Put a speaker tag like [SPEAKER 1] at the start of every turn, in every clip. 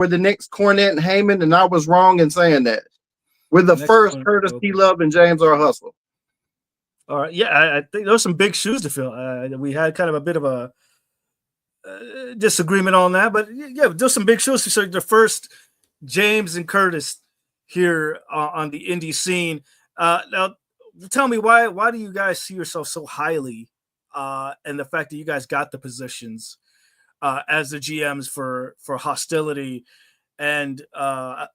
[SPEAKER 1] we're the next Cornette and Heyman, and I was wrong in saying that. We're the first Curtis T. Love and James R. Hustle.
[SPEAKER 2] All right. Yeah, I think there's some big shoes to fill. We had kind of a bit of a disagreement on that, but yeah, there's some big shoes. So the first James and Curtis here on the Indy scene. Now, tell me why do you guys see yourself so highly, and the fact that you guys got the positions as the GMs for Hostility and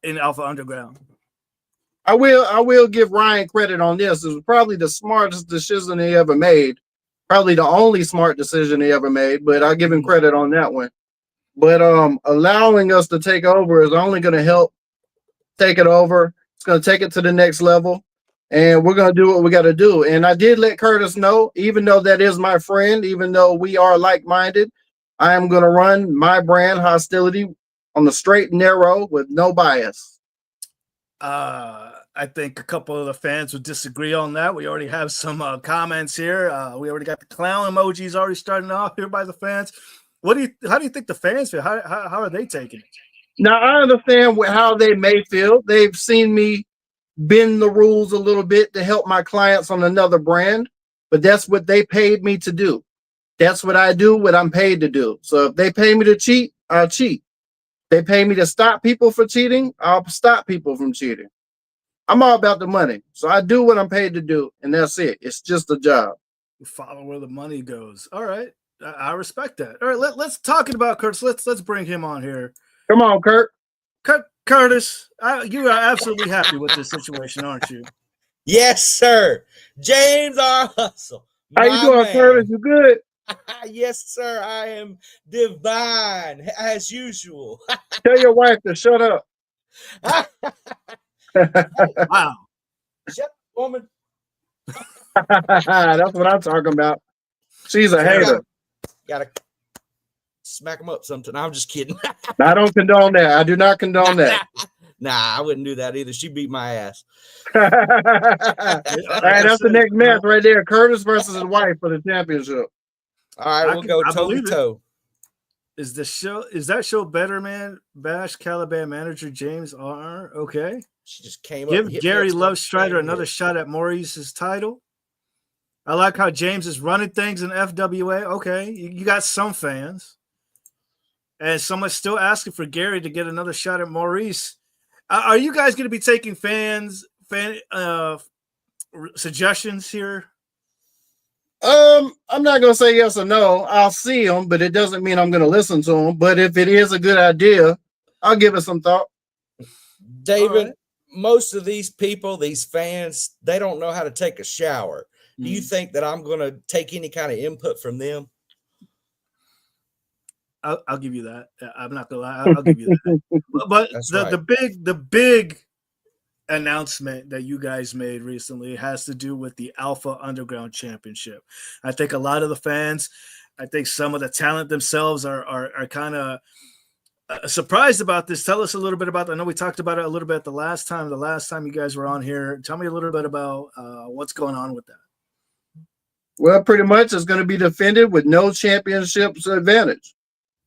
[SPEAKER 2] in Alpha Underground?
[SPEAKER 1] I will give Ryan credit on this. It was probably the smartest decision he ever made. Probably the only smart decision he ever made, but I'll give him credit on that one. But allowing us to take over is only going to help take it over. It's going to take it to the next level, and we're going to do what we got to do. And I did let Curtis know, even though that is my friend, even though we are like-minded, I am going to run my brand Hostility on the straight and narrow with no bias.
[SPEAKER 2] I think a couple of the fans would disagree on that. We already have some comments here. We already got the clown emojis already starting off here by the fans. How do you think the fans feel? How are they taking it?
[SPEAKER 1] Now, I understand how they may feel. They've seen me bend the rules a little bit to help my clients on another brand, but that's what they paid me to do. That's what I do, what I'm paid to do. So if they pay me to cheat, I'll cheat. They pay me to stop people from cheating, I'll stop people from cheating. I'm all about the money. So I do what I'm paid to do, and that's it. It's just a job.
[SPEAKER 2] You follow where the money goes. All right. I respect that. All right, let's talk about Curtis. Let's bring him on here.
[SPEAKER 1] Come on, Kurt.
[SPEAKER 2] Curtis, you are absolutely happy with this situation, aren't you?
[SPEAKER 3] Yes, sir. James R. Hustle.
[SPEAKER 1] How you doing, Curtis? You good?
[SPEAKER 3] Yes, sir. I am divine as usual.
[SPEAKER 1] Tell your wife to shut up.
[SPEAKER 2] Wow.
[SPEAKER 3] Shut up, woman.
[SPEAKER 1] That's what I'm talking about. She's a hater.
[SPEAKER 3] Gotta smack them up sometime. I'm just kidding.
[SPEAKER 1] I don't condone that. I do not condone that.
[SPEAKER 3] Nah, I wouldn't do that either. She beat my ass.
[SPEAKER 1] All right, that's the next match right there. Curtis versus his wife for the championship.
[SPEAKER 3] All right, we'll go toe to toe.
[SPEAKER 2] Is that show better, man? Bash Caliban manager James R. Okay.
[SPEAKER 3] She just came
[SPEAKER 2] Give
[SPEAKER 3] up.
[SPEAKER 2] Gary Love Strider another shot at Maurice's title. I like how James is running things in FWA. Okay, you got some fans, and someone's still asking for Gary to get another shot at Maurice. Are you guys going to be taking fan suggestions here?
[SPEAKER 1] I'm not going to say yes or no. I'll see them, but it doesn't mean I'm going to listen to them. But if it is a good idea, I'll give it some thought.
[SPEAKER 3] David, most of these people, these fans, they don't know how to take a shower. Do you think that I'm going to take any kind of input from them?
[SPEAKER 2] I'll give you that. I'm not gonna lie. I'll give you that. But the big announcement that you guys made recently has to do with the Alpha Underground Championship. I think a lot of the fans, I think some of the talent themselves are kind of surprised about this. Tell us a little bit about that. I know we talked about it a little bit the last time you guys were on here. Tell me a little bit about what's going on with that.
[SPEAKER 1] Well, pretty much it's going to be defended with no championships advantage.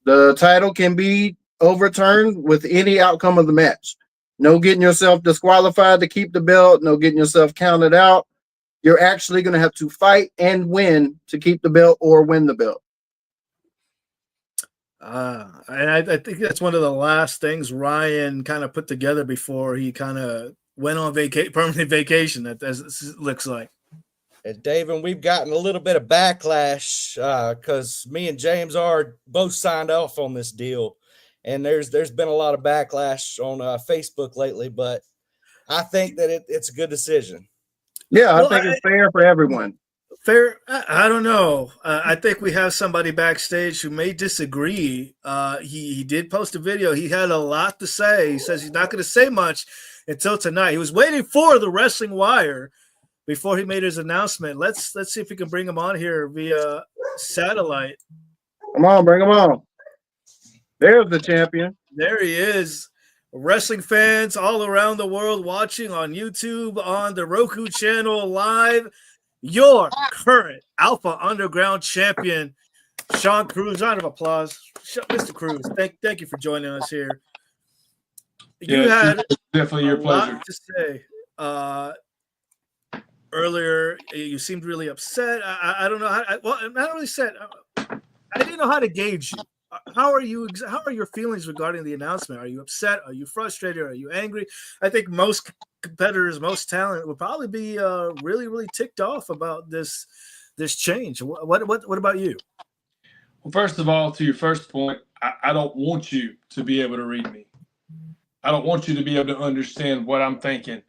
[SPEAKER 1] The title can be overturned with any outcome of the match. No getting yourself disqualified to keep the belt. No getting yourself counted out. You're actually going to have to fight and win to keep the belt or win the belt.
[SPEAKER 2] And I think that's one of the last things Ryan kind of put together before he kind of went on permanent vacation, as it looks like.
[SPEAKER 3] And David, we've gotten a little bit of backlash because me and James are both signed off on this deal, and there's been a lot of backlash on Facebook lately. But I think that it's a good decision.
[SPEAKER 1] Yeah, I think it's fair for everyone.
[SPEAKER 2] Fair? I don't know. I think we have somebody backstage who may disagree. He did post a video. He had a lot to say. He says he's not going to say much until tonight. He was waiting for the Wrestling Wire before he made his announcement. Let's see if we can bring him on here via satellite.
[SPEAKER 1] Come on, bring him on. There's the champion.
[SPEAKER 2] There he is. Wrestling fans all around the world watching on YouTube, on the Roku channel live. Your current Alpha Underground champion, Sean Cruz. Round of applause. Mr. Cruz, thank you for joining us here. You had
[SPEAKER 4] definitely your pleasure.
[SPEAKER 2] lot to say. Earlier, you seemed really upset. I don't know how. Well, not really upset. I didn't know how to gauge you. How are you? How are your feelings regarding the announcement? Are you upset? Are you frustrated? Are you angry? I think most competitors, most talent, would probably be really, really ticked off about this change. What about you?
[SPEAKER 4] Well, first of all, to your first point, I don't want you to be able to read me. I don't want you to be able to understand what I'm thinking.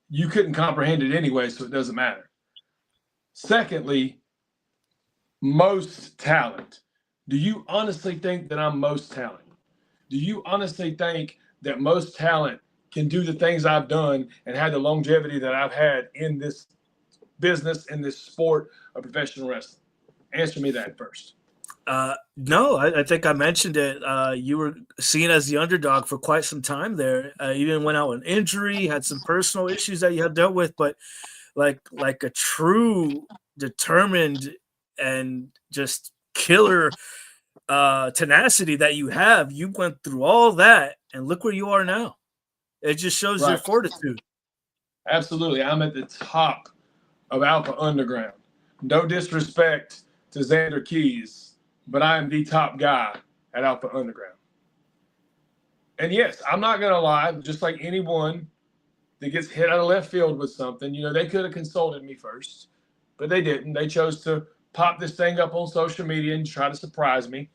[SPEAKER 4] You couldn't comprehend it anyway, so it doesn't matter. Secondly, most talent. Do you honestly think that I'm most talent? Do you honestly think that most talent can do the things I've done and have the longevity that I've had in this business, in this sport of professional wrestling? Answer me that first.
[SPEAKER 2] No, I think I mentioned it. You were seen as the underdog for quite some time there. You even went out with an injury, had some personal issues that you had dealt with, but like a true determined and just killer tenacity that you have, you went through all that and look where you are now. It just shows your fortitude.
[SPEAKER 4] Absolutely. I'm at the top of Alpha Underground. No disrespect to Xander Keys, but I am the top guy at Alpha Underground. And yes, I'm not going to lie, just like anyone that gets hit out of left field with something, they could have consulted me first, but they didn't. They chose to pop this thing up on social media and try to surprise me.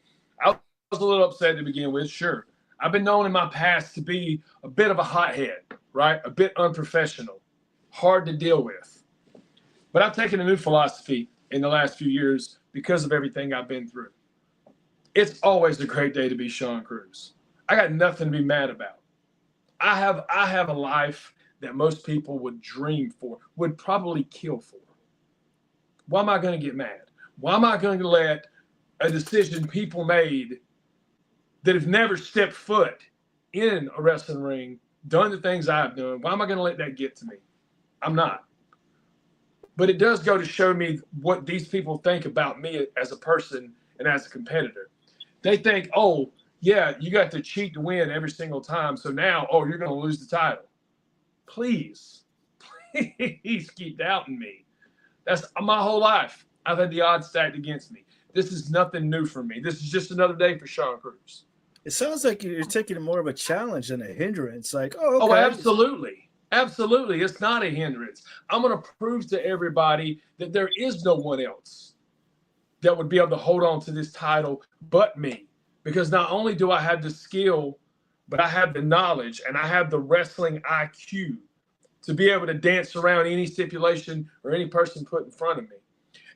[SPEAKER 4] I was a little upset to begin with, sure. I've been known in my past to be a bit of a hothead, right? A bit unprofessional, hard to deal with. But I've taken a new philosophy in the last few years because of everything I've been through. It's always a great day to be Sean Cruz. I got nothing to be mad about. I have a life that most people would dream for, would probably kill for. Why am I going to get mad? Why am I going to let a decision people made that have never stepped foot in a wrestling ring, done the things I've done, why am I going to let that get to me? I'm not. But it does go to show me what these people think about me as a person and as a competitor. They think, oh, yeah, you got to cheat to win every single time, so now, oh, you're going to lose the title. Please keep doubting me. That's my whole life. I've had the odds stacked against me. This is nothing new for me. This is just another day for Sean Cruz.
[SPEAKER 2] It sounds like you're taking it more of a challenge than a hindrance. Like, oh, okay.
[SPEAKER 4] Oh, absolutely. Absolutely. It's not a hindrance. I'm going to prove to everybody that there is no one else that would be able to hold on to this title but me. Because not only do I have the skill, but I have the knowledge and I have the wrestling IQ to be able to dance around any stipulation or any person put in front of me.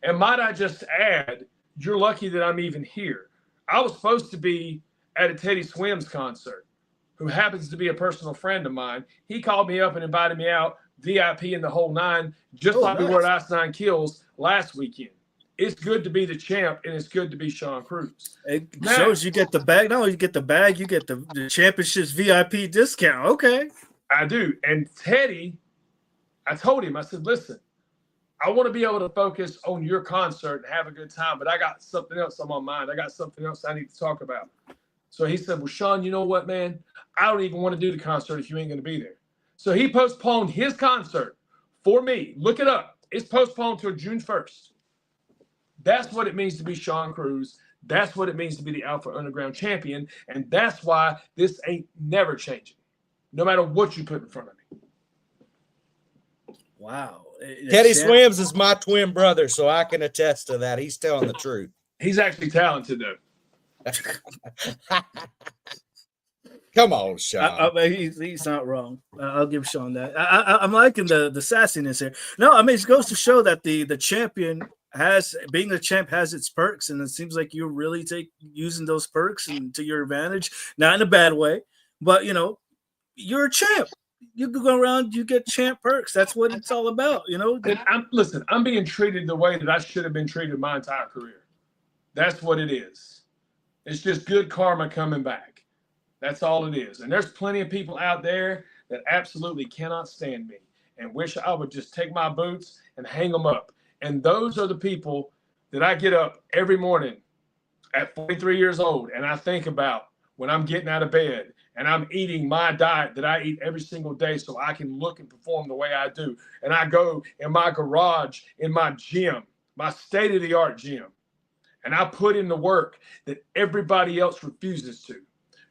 [SPEAKER 4] And might I just add, you're lucky that I'm even here. I was supposed to be at a Teddy Swims concert, who happens to be a personal friend of mine. He called me up and invited me out, VIP in the whole nine, just like we were at Ice Nine Kills last weekend. It's good to be the champ, and it's good to be Sean Cruz.
[SPEAKER 2] It shows you get the bag. Not only you get the bag, you get the championship's VIP discount. Okay.
[SPEAKER 4] I do. And Teddy, I told him, I said, listen, I want to be able to focus on your concert and have a good time, but I got something else on my mind. I got something else I need to talk about. So he said, well, Sean, you know what, man? I don't even want to do the concert if you ain't going to be there. So he postponed his concert for me. Look it up. It's postponed till June 1st. That's what it means to be Sean Cruz. That's what it means to be the Alpha Underground champion. And that's why this ain't never changing, no matter what you put in front of me.
[SPEAKER 2] Wow.
[SPEAKER 3] Teddy Swims is my twin brother, so I can attest to that. He's telling the truth.
[SPEAKER 4] He's actually talented, though.
[SPEAKER 3] Come on, Sean.
[SPEAKER 2] He's not wrong. I'll give Sean that. I'm liking the sassiness here. No, I mean, it goes to show that the champion being a champ has its perks, and it seems like you're really using those perks and to your advantage, not in a bad way, but you're a champ. You go around, you get champ perks. That's what it's all about,
[SPEAKER 4] And I'm being treated the way that I should have been treated my entire career. That's what it is. It's just good karma coming back. That's all it is. And there's plenty of people out there that absolutely cannot stand me and wish I would just take my boots and hang them up. And those are the people that I get up every morning at 43 years old and I think about when I'm getting out of bed and I'm eating my diet that I eat every single day so I can look and perform the way I do. And I go in my garage, in my gym, my state-of-the-art gym, and I put in the work that everybody else refuses to.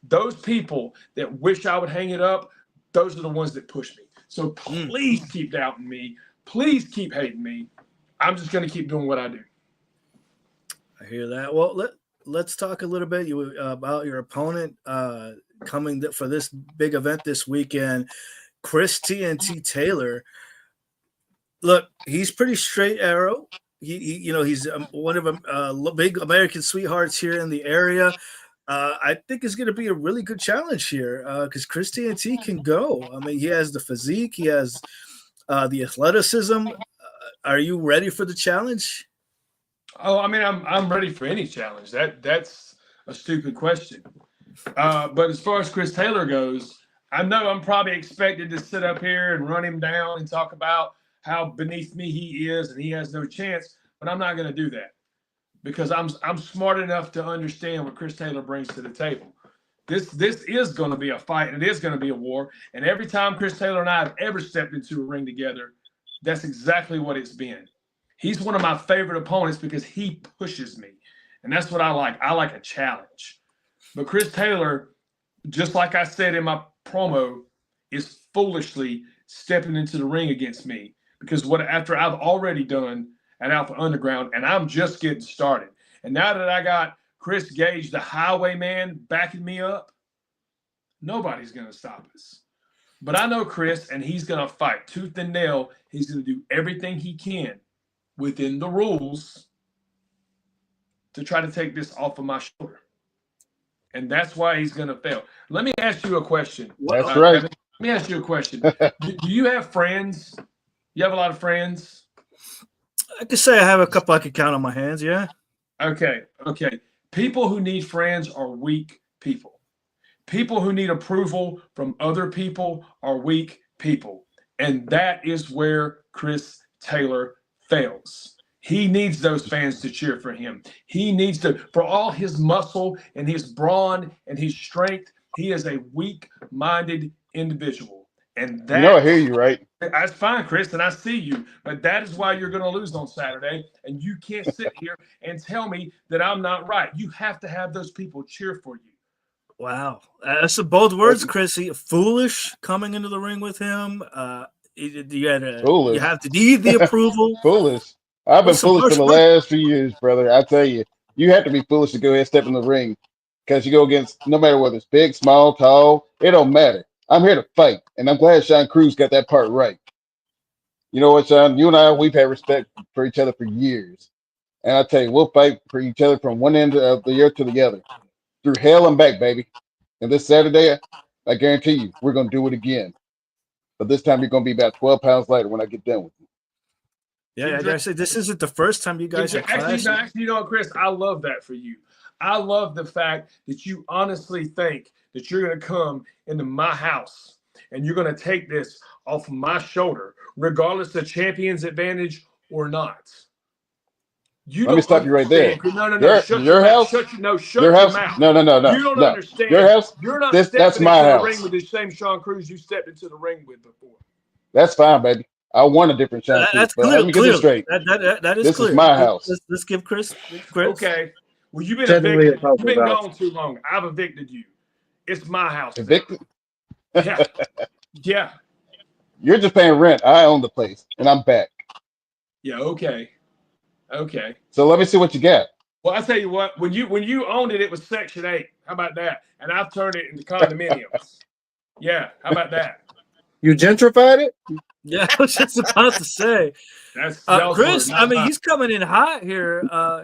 [SPEAKER 4] Those people that wish I would hang it up, those are the ones that push me. So please keep doubting me. Please keep hating me. I'm just going to keep doing what I do.
[SPEAKER 2] I hear that. Well, let's talk a little bit about your opponent coming for this big event this weekend, Chris TNT Taylor. Look, he's pretty straight arrow. He's one of the big American sweethearts here in the area. I think it's going to be a really good challenge here because Chris TNT can go. I mean, he has the physique, he has the athleticism. Are you ready for the challenge?
[SPEAKER 4] Oh, I mean, I'm ready for any challenge. That's a stupid question. But as far as Chris Taylor goes, I know I'm probably expected to sit up here and run him down and talk about how beneath me he is and he has no chance. But I'm not going to do that because I'm smart enough to understand what Chris Taylor brings to the table. This is going to be a fight and it is going to be a war. And every time Chris Taylor and I have ever stepped into a ring together, that's exactly what it's been. He's one of my favorite opponents because he pushes me. And that's what I like. I like a challenge. But Chris Taylor, just like I said in my promo, is foolishly stepping into the ring against me because after I've already done at Alpha Underground and I'm just getting started. And now that I got Chris Gage, the highwayman, backing me up, nobody's going to stop us. But I know Chris, and he's going to fight tooth and nail. He's going to do everything he can within the rules to try to take this off of my shoulder. And that's why he's going to fail. Let me ask you a question.
[SPEAKER 5] That's right.
[SPEAKER 4] Let me ask you a question. Do you have friends? You have a lot of friends?
[SPEAKER 2] I could say I have a couple I could count on my hands, yeah.
[SPEAKER 4] Okay. People who need friends are weak people. People who need approval from other people are weak people. And that is where Chris Taylor fails. He needs those fans to cheer for him. He needs to, for all his muscle and his brawn and his strength, he is a weak-minded individual. And that,
[SPEAKER 5] I hear you, right?
[SPEAKER 4] That's fine, Chris, and I see you. But that is why you're going to lose on Saturday. And you can't sit here and tell me that I'm not right. You have to have those people cheer for you.
[SPEAKER 2] Wow. That's some bold words, Chris. Foolish coming into the ring with him. You have to need the approval.
[SPEAKER 5] Foolish. I've been foolish for the last few years, brother. I tell you, you have to be foolish to go ahead and step in the ring because you go against, no matter whether it's big, small, tall, it don't matter. I'm here to fight, and I'm glad Sean Cruz got that part right. You know what, Sean? You and I, we've had respect for each other for years. And I tell you, we'll fight for each other from one end of the year to the other. Through hell and back, baby. And this Saturday, I guarantee you, we're going to do it again. But this time, you're going to be about 12 pounds lighter when I get done with you.
[SPEAKER 2] Yeah, I gotta say, this isn't the first time you guys have clashed.
[SPEAKER 4] Actually, you know what, Chris? I love that for you. I love the fact that you honestly think that you're going to come into my house and you're going to take this off of my shoulder, regardless of champion's advantage or not.
[SPEAKER 5] Let me stop you right there.
[SPEAKER 4] No. Shut your house. Shut your mouth.
[SPEAKER 5] No.
[SPEAKER 4] You don't understand.
[SPEAKER 5] Your house.
[SPEAKER 4] You're not
[SPEAKER 5] that's my
[SPEAKER 4] into
[SPEAKER 5] house.
[SPEAKER 4] the ring with the same Sean Cruz you stepped into the ring with before.
[SPEAKER 5] That's fine, baby. I want a different Sean Cruz.
[SPEAKER 2] That's
[SPEAKER 5] But let me get this straight.
[SPEAKER 2] That is
[SPEAKER 5] this
[SPEAKER 2] clear.
[SPEAKER 5] Is my house.
[SPEAKER 2] Let's give Chris.
[SPEAKER 4] Okay. Well, you've been evicted. You've been gone too long. I've evicted you. It's my house.
[SPEAKER 5] Evicted?
[SPEAKER 4] Yeah. Yeah.
[SPEAKER 5] You're just paying rent. I own the place, and I'm back.
[SPEAKER 4] Yeah. Okay.
[SPEAKER 5] So let me see what you got.
[SPEAKER 4] Well, I tell you what. When you owned it, it was Section 8. How about that? And I've turned it into condominiums. Yeah. How about that?
[SPEAKER 1] You gentrified it?
[SPEAKER 2] Yeah, I was just about to say. Chris, I mean, he's coming in hot here.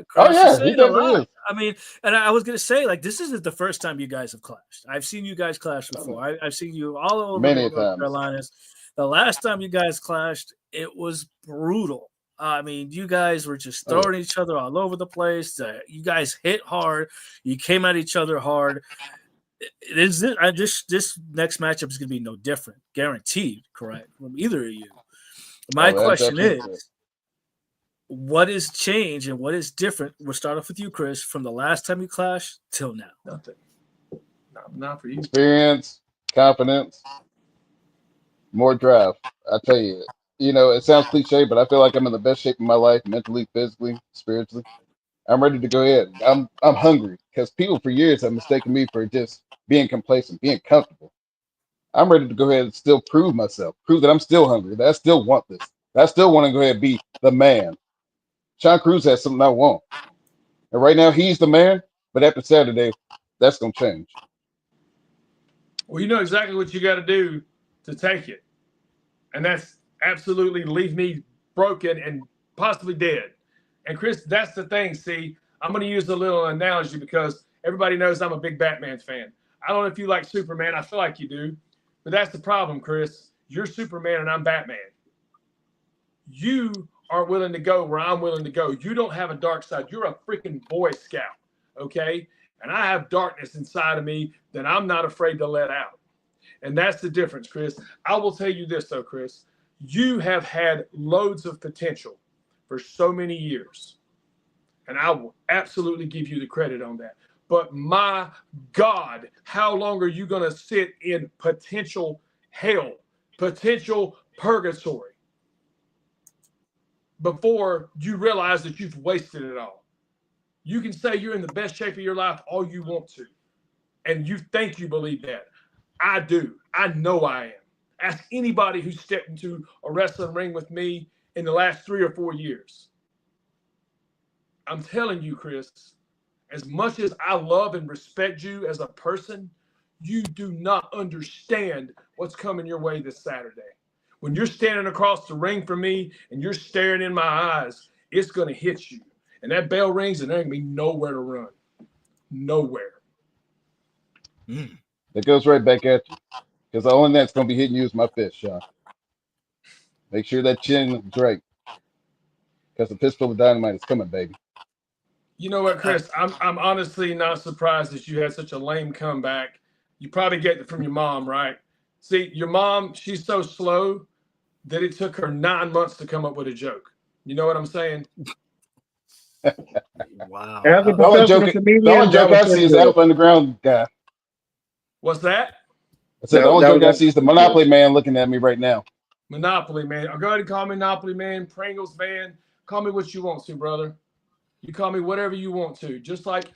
[SPEAKER 2] Chris,
[SPEAKER 5] oh, yeah. He definitely is.
[SPEAKER 2] I mean, and I was going to say, like, this isn't the first time you guys have clashed. I've seen you guys clash before. I've seen you all over
[SPEAKER 5] many
[SPEAKER 2] North Carolinas. The last time you guys clashed, it was brutal. I mean, you guys were just throwing each other all over the place. You guys hit hard. You came at each other hard. This next matchup is going to be no different, guaranteed. Correct from either of you. My question is, what is changed and what is different? We'll start off with you, Chris, from the last time you clashed till now.
[SPEAKER 4] Not for you.
[SPEAKER 5] Experience, confidence, more drive. I tell you, it sounds cliche, but I feel like I'm in the best shape of my life, mentally, physically, spiritually. I'm ready to go ahead. I'm hungry because people for years have mistaken me for just being complacent, being comfortable. I'm ready to go ahead and still prove myself, prove that I'm still hungry, that I still want this, that I still want to go ahead and be the man. Sean Cruz has something I want. And right now he's the man, but after Saturday, that's gonna change.
[SPEAKER 4] Well, you know exactly what you got to do to take it. And that's absolutely leave me broken and possibly dead. And Chris, that's the thing. See, I'm going to use a little analogy because everybody knows I'm a big Batman fan. I don't know if you like Superman. I feel like you do. But that's the problem, Chris. You're Superman and I'm Batman. You aren't willing to go where I'm willing to go. You don't have a dark side. You're a freaking Boy Scout, okay? And I have darkness inside of me that I'm not afraid to let out. And that's the difference, Chris. I will tell you this, though, Chris. You have had loads of potential for so many years. And I will absolutely give you the credit on that. But my God, how long are you going to sit in potential hell, potential purgatory, before you realize that you've wasted it all? You can say you're in the best shape of your life all you want to. And you think you believe that. I do. I know I am. Ask anybody who stepped into a wrestling ring with me in the last 3 or 4 years. I'm telling you, Chris, as much as I love and respect you as a person, you do not understand what's coming your way this Saturday. When you're standing across the ring from me and you're staring in my eyes, it's going to hit you. And that bell rings and there ain't going to be nowhere to run. Nowhere.
[SPEAKER 5] It goes right back at you. Because the only thing that's going to be hitting you is my fist, Sean. Make sure that chin is right. Because the fistful of dynamite is coming, baby.
[SPEAKER 4] You know what, Chris? I'm honestly not surprised that you had such a lame comeback. You probably get it from your mom, right? See, your mom, she's so slow that it took her 9 months to come up with a joke. You know what I'm saying?
[SPEAKER 2] Wow.
[SPEAKER 1] As a
[SPEAKER 5] The only
[SPEAKER 1] professional
[SPEAKER 5] joke,
[SPEAKER 1] comedian, that was
[SPEAKER 5] I
[SPEAKER 1] pretty
[SPEAKER 5] see is the
[SPEAKER 1] good.
[SPEAKER 5] Alpha Underground guy.
[SPEAKER 4] What's that?
[SPEAKER 5] I said the only joke I see is the
[SPEAKER 1] pretty
[SPEAKER 5] Monopoly man looking at me right now.
[SPEAKER 4] Monopoly man. Go ahead and call me Monopoly man, Pringles man. Call me what you want to, brother. You call me whatever you want to. Just like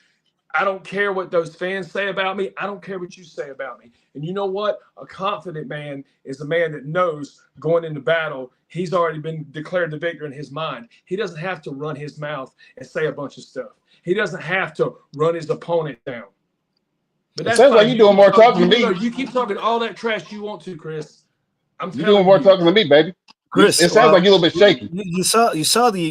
[SPEAKER 4] I don't care what those fans say about me. I don't care what you say about me. And you know what? A confident man is a man that knows going into battle, he's already been declared the victor in his mind. He doesn't have to run his mouth and say a bunch of stuff. He doesn't have to run his opponent down. But
[SPEAKER 5] It sounds like you're doing more talking to me.
[SPEAKER 4] You keep talking all that trash you want to, Chris. I'm
[SPEAKER 5] You're
[SPEAKER 4] telling
[SPEAKER 5] doing more
[SPEAKER 4] you.
[SPEAKER 5] talking to me, baby.
[SPEAKER 2] Chris,
[SPEAKER 5] It sounds like you're a little bit shaky.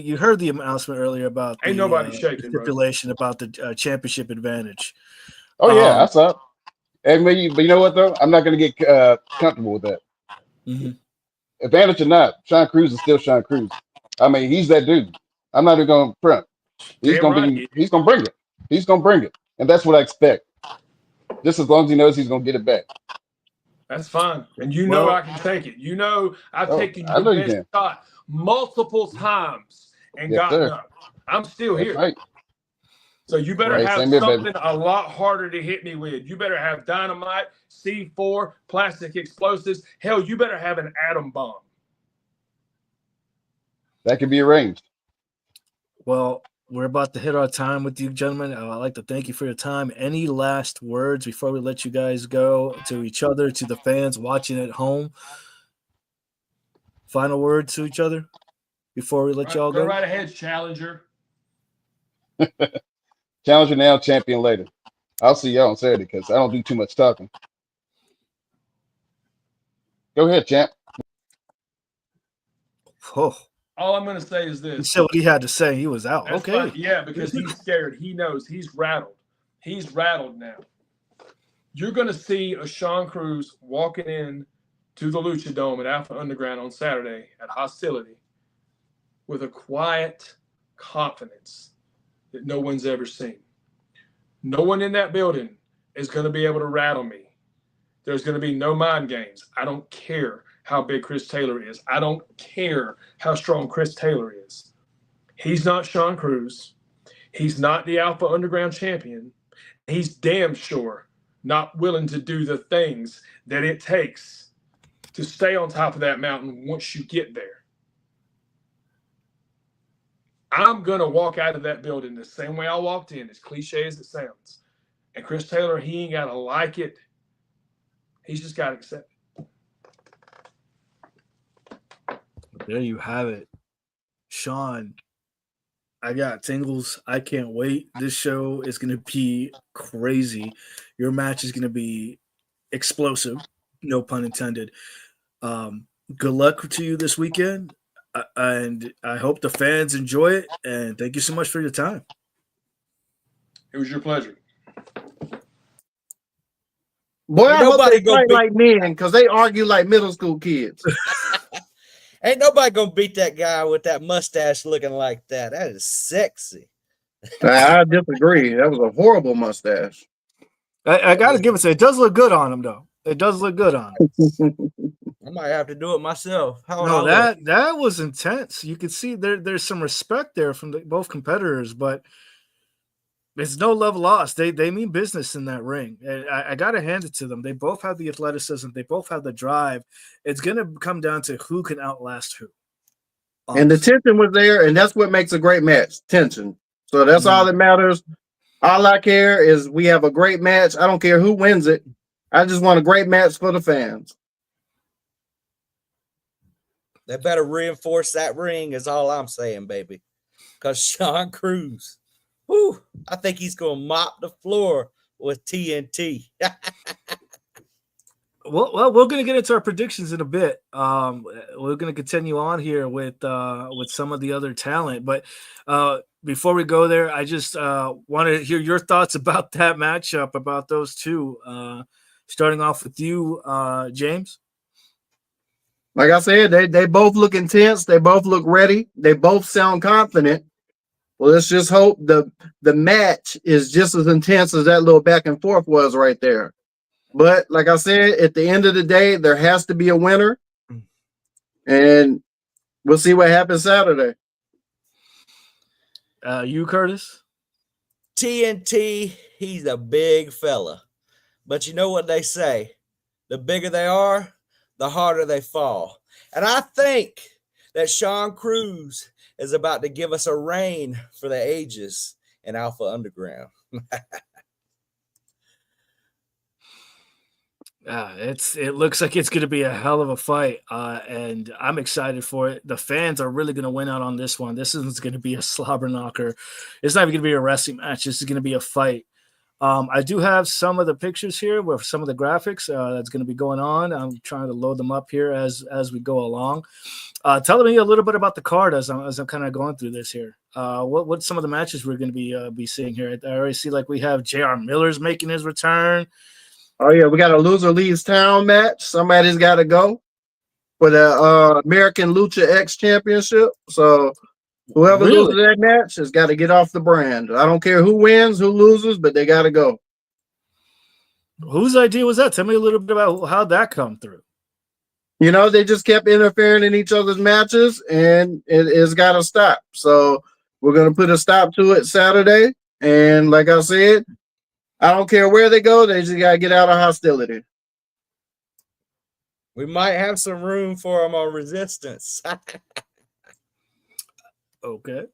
[SPEAKER 2] You heard the announcement earlier about
[SPEAKER 4] Ain't nobody shaking, bro.
[SPEAKER 2] stipulation about the championship advantage.
[SPEAKER 5] Oh, yeah, I saw it. And but you know what, though? I'm not going to get comfortable with that.
[SPEAKER 2] Mm-hmm.
[SPEAKER 5] Advantage or not, Sean Cruz is still Sean Cruz. I mean, he's that dude. I'm not even going to front. He's going to bring it. He's going to bring it. And that's what I expect. Just as long as he knows he's going to get it back.
[SPEAKER 4] That's fine. And you know I can take it. You know I've taken your best shot multiple times and gotten up. I'm still here.
[SPEAKER 5] Right.
[SPEAKER 4] So you better have something a lot harder to hit me with. You better have dynamite, C4, plastic explosives. Hell, you better have an atom bomb.
[SPEAKER 5] That can be arranged.
[SPEAKER 2] Well, we're about to hit our time with you, gentlemen. I'd like to thank you for your time. Any last words before we let you guys go to each other, to the fans watching at home? Final words to each other before we let y'all go?
[SPEAKER 4] Go right ahead, challenger.
[SPEAKER 5] Challenger now, champion later. I'll see y'all on Saturday because I don't do too much talking. Go ahead, champ.
[SPEAKER 2] Oh.
[SPEAKER 4] All I'm going to say is this.
[SPEAKER 2] He said what he had to say. He was out.
[SPEAKER 4] That's
[SPEAKER 2] okay.
[SPEAKER 4] Fine. Yeah, because he's scared. He knows. He's rattled. He's rattled now. You're going to see a Sean Cruz walking in to the Lucha Dome at Alpha Underground on Saturday at Hostility with a quiet confidence that no one's ever seen. No one in that building is going to be able to rattle me. There's going to be no mind games. I don't care how big Chris Taylor is. I don't care how strong Chris Taylor is. He's not Sean Cruz. He's not the Alpha Underground champion. He's damn sure not willing to do the things that it takes to stay on top of that mountain once you get there. I'm going to walk out of that building the same way I walked in, as cliche as it sounds. And Chris Taylor, he ain't got to like it. He's just got to accept it.
[SPEAKER 2] There you have it. Sean, I got tingles. I can't wait. This show is going to be crazy. Your match is going to be explosive, no pun intended. Good luck to you this weekend, and I hope the fans enjoy it. And thank you so much for your time.
[SPEAKER 4] It was your pleasure.
[SPEAKER 1] Boy, I hope
[SPEAKER 3] nobody
[SPEAKER 1] they
[SPEAKER 3] gonna
[SPEAKER 1] fight like men because they argue like middle school kids.
[SPEAKER 3] Ain't nobody gonna beat that guy with that mustache looking like that. That is sexy.
[SPEAKER 1] I disagree. That was a horrible mustache.
[SPEAKER 2] I got to give it. It does look good on him, though. It does look good on him.
[SPEAKER 3] I might have to do it myself.
[SPEAKER 2] No, that was intense. You could see there's some respect there from both competitors, but it's no love lost. They mean business in that ring. And I got to hand it to them. They both have the athleticism. They both have the drive. It's going to come down to who can outlast who. Honestly.
[SPEAKER 1] And the tension was there, and that's what makes a great match, tension. So that's all that matters. All I care is we have a great match. I don't care who wins it. I just want a great match for the fans.
[SPEAKER 3] They better reinforce that ring is all I'm saying, baby. Because Sean Cruz, whew, I think he's going to mop the floor with TNT.
[SPEAKER 2] Well, we're going to get into our predictions in a bit. We're going to continue on here with some of the other talent. But before we go there, I just want to hear your thoughts about that matchup, about those two. Starting off with you, James.
[SPEAKER 1] Like I said, they both look intense. They both look ready. They both sound confident. Well, let's just hope the match is just as intense as that little back and forth was right there. But like I said, at the end of the day, there has to be a winner. And we'll see what happens Saturday.
[SPEAKER 2] You, Curtis?
[SPEAKER 3] TNT, he's a big fella. But you know what they say? The bigger they are, the harder they fall. And I think that Sean Cruz is about to give us a reign for the ages in Alpha Underground.
[SPEAKER 2] It looks like it's going to be a hell of a fight, and I'm excited for it. The fans are really going to win out on this one. This isn't going to be a slobber knocker. It's not even going to be a wrestling match. This is going to be a fight. I do have some of the pictures here with some of the graphics that's going to be going on. I'm trying to load them up here as we go along. Tell me a little bit about the card as I'm kind of going through this here. What's some of the matches we're going to be seeing here? I already see like we have JR Miller's making his return.
[SPEAKER 1] Oh yeah, we got a loser leaves town match. Somebody's got to go for the American Lucha X Championship. So whoever loses that match has got to get off the brand. I don't care who wins, who loses, but they got to go.
[SPEAKER 2] Whose idea was that? Tell me a little bit about how that come through.
[SPEAKER 1] You know, they just kept interfering in each other's matches, and it's got to stop. So we're going to put a stop to it Saturday. And like I said, I don't care where they go. They just got to get out of hostility.
[SPEAKER 3] We might have some room for them on Resistance.
[SPEAKER 2] Okay.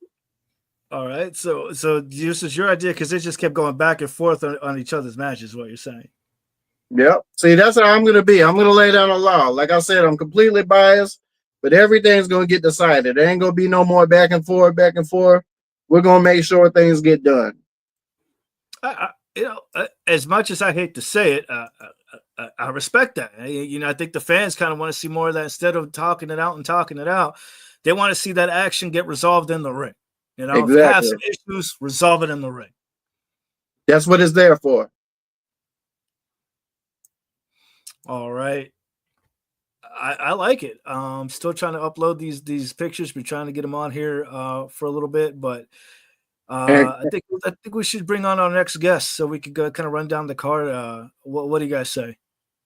[SPEAKER 2] All right. So this is your idea because they just kept going back and forth on each other's matches, is what you're saying.
[SPEAKER 1] Yep. See, that's how I'm going to be. I'm going to lay down a law. Like I said, I'm completely biased, but everything's going to get decided. There ain't going to be no more back and forth, back and forth. We're going to make sure things get done.
[SPEAKER 2] As much as I hate to say it, I respect that. I think the fans kind of want to see more of that instead of talking it out. They want to see that action get resolved in the ring.
[SPEAKER 1] Exactly.
[SPEAKER 2] If you have some issues, resolve it in the ring.
[SPEAKER 1] That's what it's there for.
[SPEAKER 2] All right. I like it. I'm still trying to upload these pictures. We're trying to get them on here for a little bit, but I think we should bring on our next guest so we could go kind of run down the card. What do you guys say?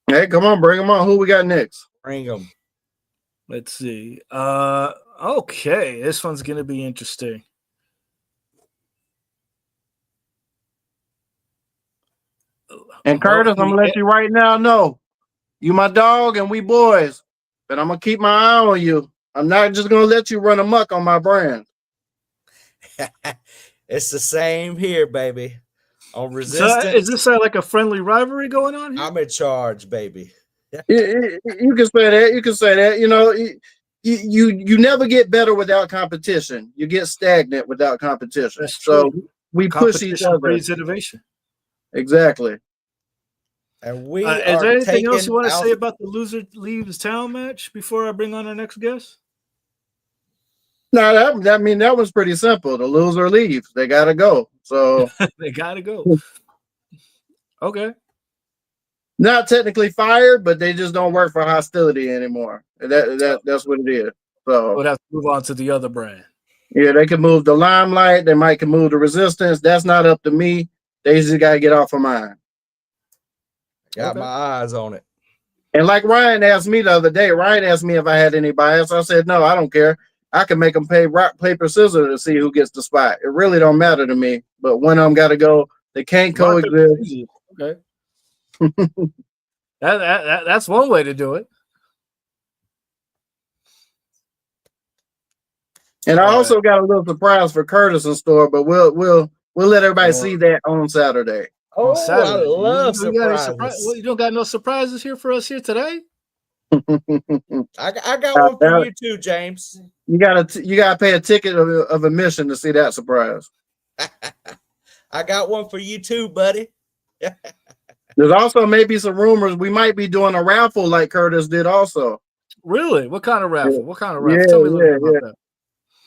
[SPEAKER 1] Hey, come on, bring them on. Who we got next?
[SPEAKER 3] Bring them.
[SPEAKER 2] Let's see. Okay, this one's gonna be interesting.
[SPEAKER 1] And Curtis, I'm gonna let you right now know you my dog and we boys, but I'm gonna keep my eye on you. I'm not just gonna let you run amok on my brand.
[SPEAKER 3] It's the same here, baby. On
[SPEAKER 2] So
[SPEAKER 3] Resistance,
[SPEAKER 2] is this like a friendly rivalry going on here?
[SPEAKER 3] I'm in charge, baby.
[SPEAKER 1] You can say that. You can say that. You know, you never get better without competition. You get stagnant without competition.
[SPEAKER 2] That's
[SPEAKER 1] So
[SPEAKER 2] true.
[SPEAKER 1] we push each
[SPEAKER 2] Competition
[SPEAKER 1] other.
[SPEAKER 2] breeds innovation.
[SPEAKER 1] Exactly.
[SPEAKER 3] And we
[SPEAKER 2] Is
[SPEAKER 3] are
[SPEAKER 2] there anything else you want to
[SPEAKER 3] out-
[SPEAKER 2] say about the loser leaves town match before I bring on our next guest?
[SPEAKER 1] No, that was pretty simple. The loser leaves. They gotta go. So
[SPEAKER 2] They gotta go. Okay.
[SPEAKER 1] not technically fired, but they just don't work for hostility anymore. That's what it is. So
[SPEAKER 2] We'll have to move on to the other brand.
[SPEAKER 1] yeah, they can move the Limelight. They might can move the Resistance. That's not up to me. They just gotta get off of mine.
[SPEAKER 3] Got my eyes on it.
[SPEAKER 1] And like Ryan asked me the other day, Ryan asked me if I had any bias. I said, no, I don't care. I can make them pay rock, paper, scissors to see who gets the spot. It really don't matter to me. But one of them got to go. They can't coexist.
[SPEAKER 2] Okay. That's one way to do it.
[SPEAKER 1] And I also got a little surprise for Curtis in store, but we'll let everybody see that on Saturday.
[SPEAKER 3] Oh,
[SPEAKER 2] Saturday.
[SPEAKER 3] I love
[SPEAKER 2] surprises.
[SPEAKER 3] surprises.
[SPEAKER 2] You don't got no surprises here for us here today?
[SPEAKER 3] I got one for you too, James.
[SPEAKER 1] You gotta pay a ticket of admission to see that surprise.
[SPEAKER 3] I got one for you too, buddy.
[SPEAKER 1] There's also maybe some rumors we might be doing a raffle like Curtis did also.
[SPEAKER 2] Really? What kind of raffle?
[SPEAKER 1] Yeah.
[SPEAKER 2] What kind of raffle? Tell me a little bit about that.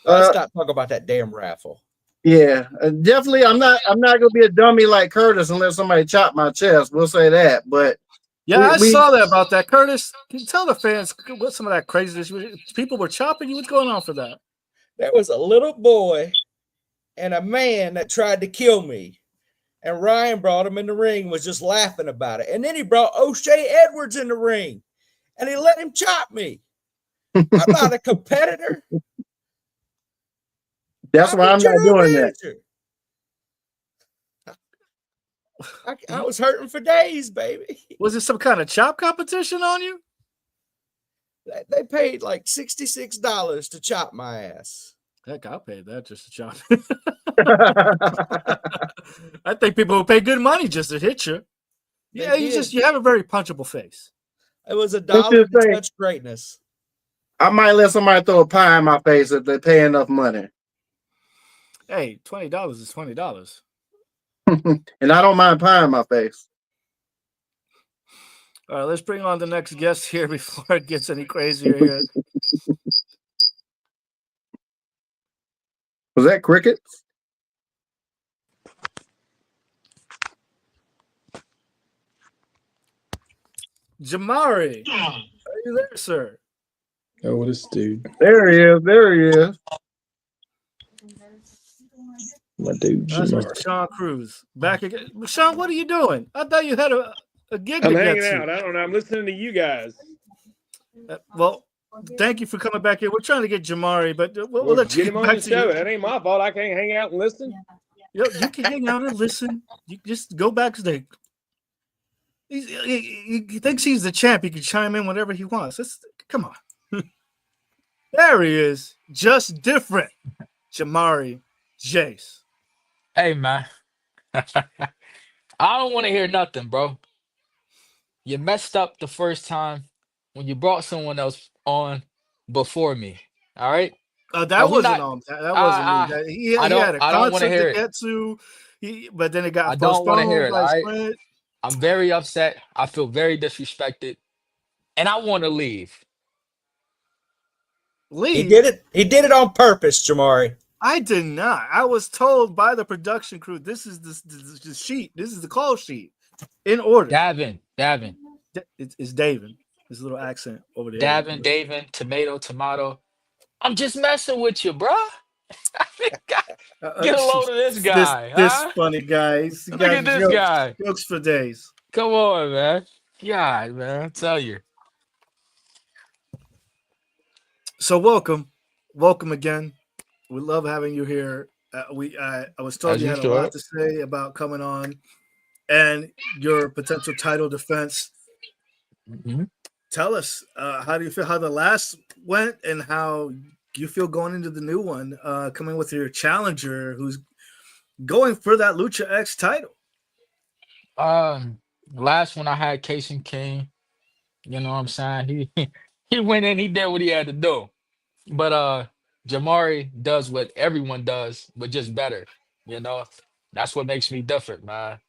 [SPEAKER 3] Let's not talk about that damn raffle.
[SPEAKER 1] Yeah, definitely. I'm not gonna be a dummy like Curtis and let somebody chop my chest. We'll say that. But
[SPEAKER 2] yeah, I saw that about that. Curtis, can you tell the fans what some of that craziness? People were chopping you. What's going on for that?
[SPEAKER 3] There was a little boy and a man that tried to kill me. And Ryan brought him in the ring, was just laughing about it. And then he brought O'Shea Edwards in the ring and he let him chop me. I'm not a competitor.
[SPEAKER 1] That's why I'm not doing that.
[SPEAKER 3] I was hurting for days, baby.
[SPEAKER 2] Was it some kind of chop competition on you?
[SPEAKER 3] They paid like $66 to chop my ass.
[SPEAKER 2] Heck, I'll pay that just to chop. I think people will pay good money just to hit you. Yeah, you have a very punchable face.
[SPEAKER 3] It was $1 to touch greatness.
[SPEAKER 1] I might let somebody throw a pie in my face if they pay enough money.
[SPEAKER 2] Hey, $20 is $20.
[SPEAKER 1] And I don't mind pie in my face.
[SPEAKER 2] All right, let's bring on the next guest here before it gets any crazier here.
[SPEAKER 1] Was that crickets?
[SPEAKER 2] Jamari, are you there, sir?
[SPEAKER 4] Oh, this dude.
[SPEAKER 1] There he is. There he is.
[SPEAKER 4] My dude,
[SPEAKER 2] That's Mr. Sean Cruz. Back again. Sean, what are you doing? I thought you had a gig
[SPEAKER 4] I'm
[SPEAKER 2] to
[SPEAKER 4] hanging
[SPEAKER 2] get
[SPEAKER 4] out.
[SPEAKER 2] to.
[SPEAKER 4] I don't know. I'm listening to you guys.
[SPEAKER 2] Well, thank you for coming back here. We're trying to get Jamari, but we'll let you
[SPEAKER 4] get him on
[SPEAKER 2] back
[SPEAKER 4] the
[SPEAKER 2] to
[SPEAKER 4] show.
[SPEAKER 2] you.
[SPEAKER 4] That ain't my fault. I can't hang out and listen.
[SPEAKER 2] You can hang out and listen. You just go backstage. He thinks he's the champ. He can chime in whenever he wants. Come on. There he is. Just different. Jamari Jace.
[SPEAKER 6] Hey, man. I don't want to hear nothing, bro. You messed up the first time when you brought someone else on before me. All right?
[SPEAKER 2] That wasn't on. That wasn't me. He had a
[SPEAKER 6] I don't want to
[SPEAKER 2] concert
[SPEAKER 6] hear
[SPEAKER 2] to
[SPEAKER 6] it.
[SPEAKER 2] get to, but then it got
[SPEAKER 6] I don't want to
[SPEAKER 2] postponed
[SPEAKER 6] hear it.
[SPEAKER 2] by
[SPEAKER 6] All right?
[SPEAKER 2] Sprint.
[SPEAKER 6] I'm very upset. I feel very disrespected. And I want to leave.
[SPEAKER 2] Leave.
[SPEAKER 3] He did it on purpose, Jamari.
[SPEAKER 2] I did not. I was told by the production crew, this is the sheet. This is the call sheet in order.
[SPEAKER 6] Davin.
[SPEAKER 2] It's Davin. His little accent over there.
[SPEAKER 6] Davin, tomato. I'm just messing with you, bro. Get a load of this guy.
[SPEAKER 2] This
[SPEAKER 6] huh?
[SPEAKER 2] funny guy.
[SPEAKER 6] Look at this guy.
[SPEAKER 2] Jokes for days.
[SPEAKER 6] Come on, man. God, man. I tell you.
[SPEAKER 2] So welcome again. We love having you here. I was told
[SPEAKER 6] As
[SPEAKER 2] you
[SPEAKER 6] you
[SPEAKER 2] had a lot to say about coming on. and your potential title defense.
[SPEAKER 6] Mm-hmm.
[SPEAKER 2] Tell us, how do you feel how the last went, and how you feel going into the new one, coming with your challenger who's going for that Lucha X title?
[SPEAKER 6] Last one I had Casey King. You know what I'm saying? He went in, he did what he had to do. But Jamari does what everyone does, but just better. You know, that's what makes me different, man.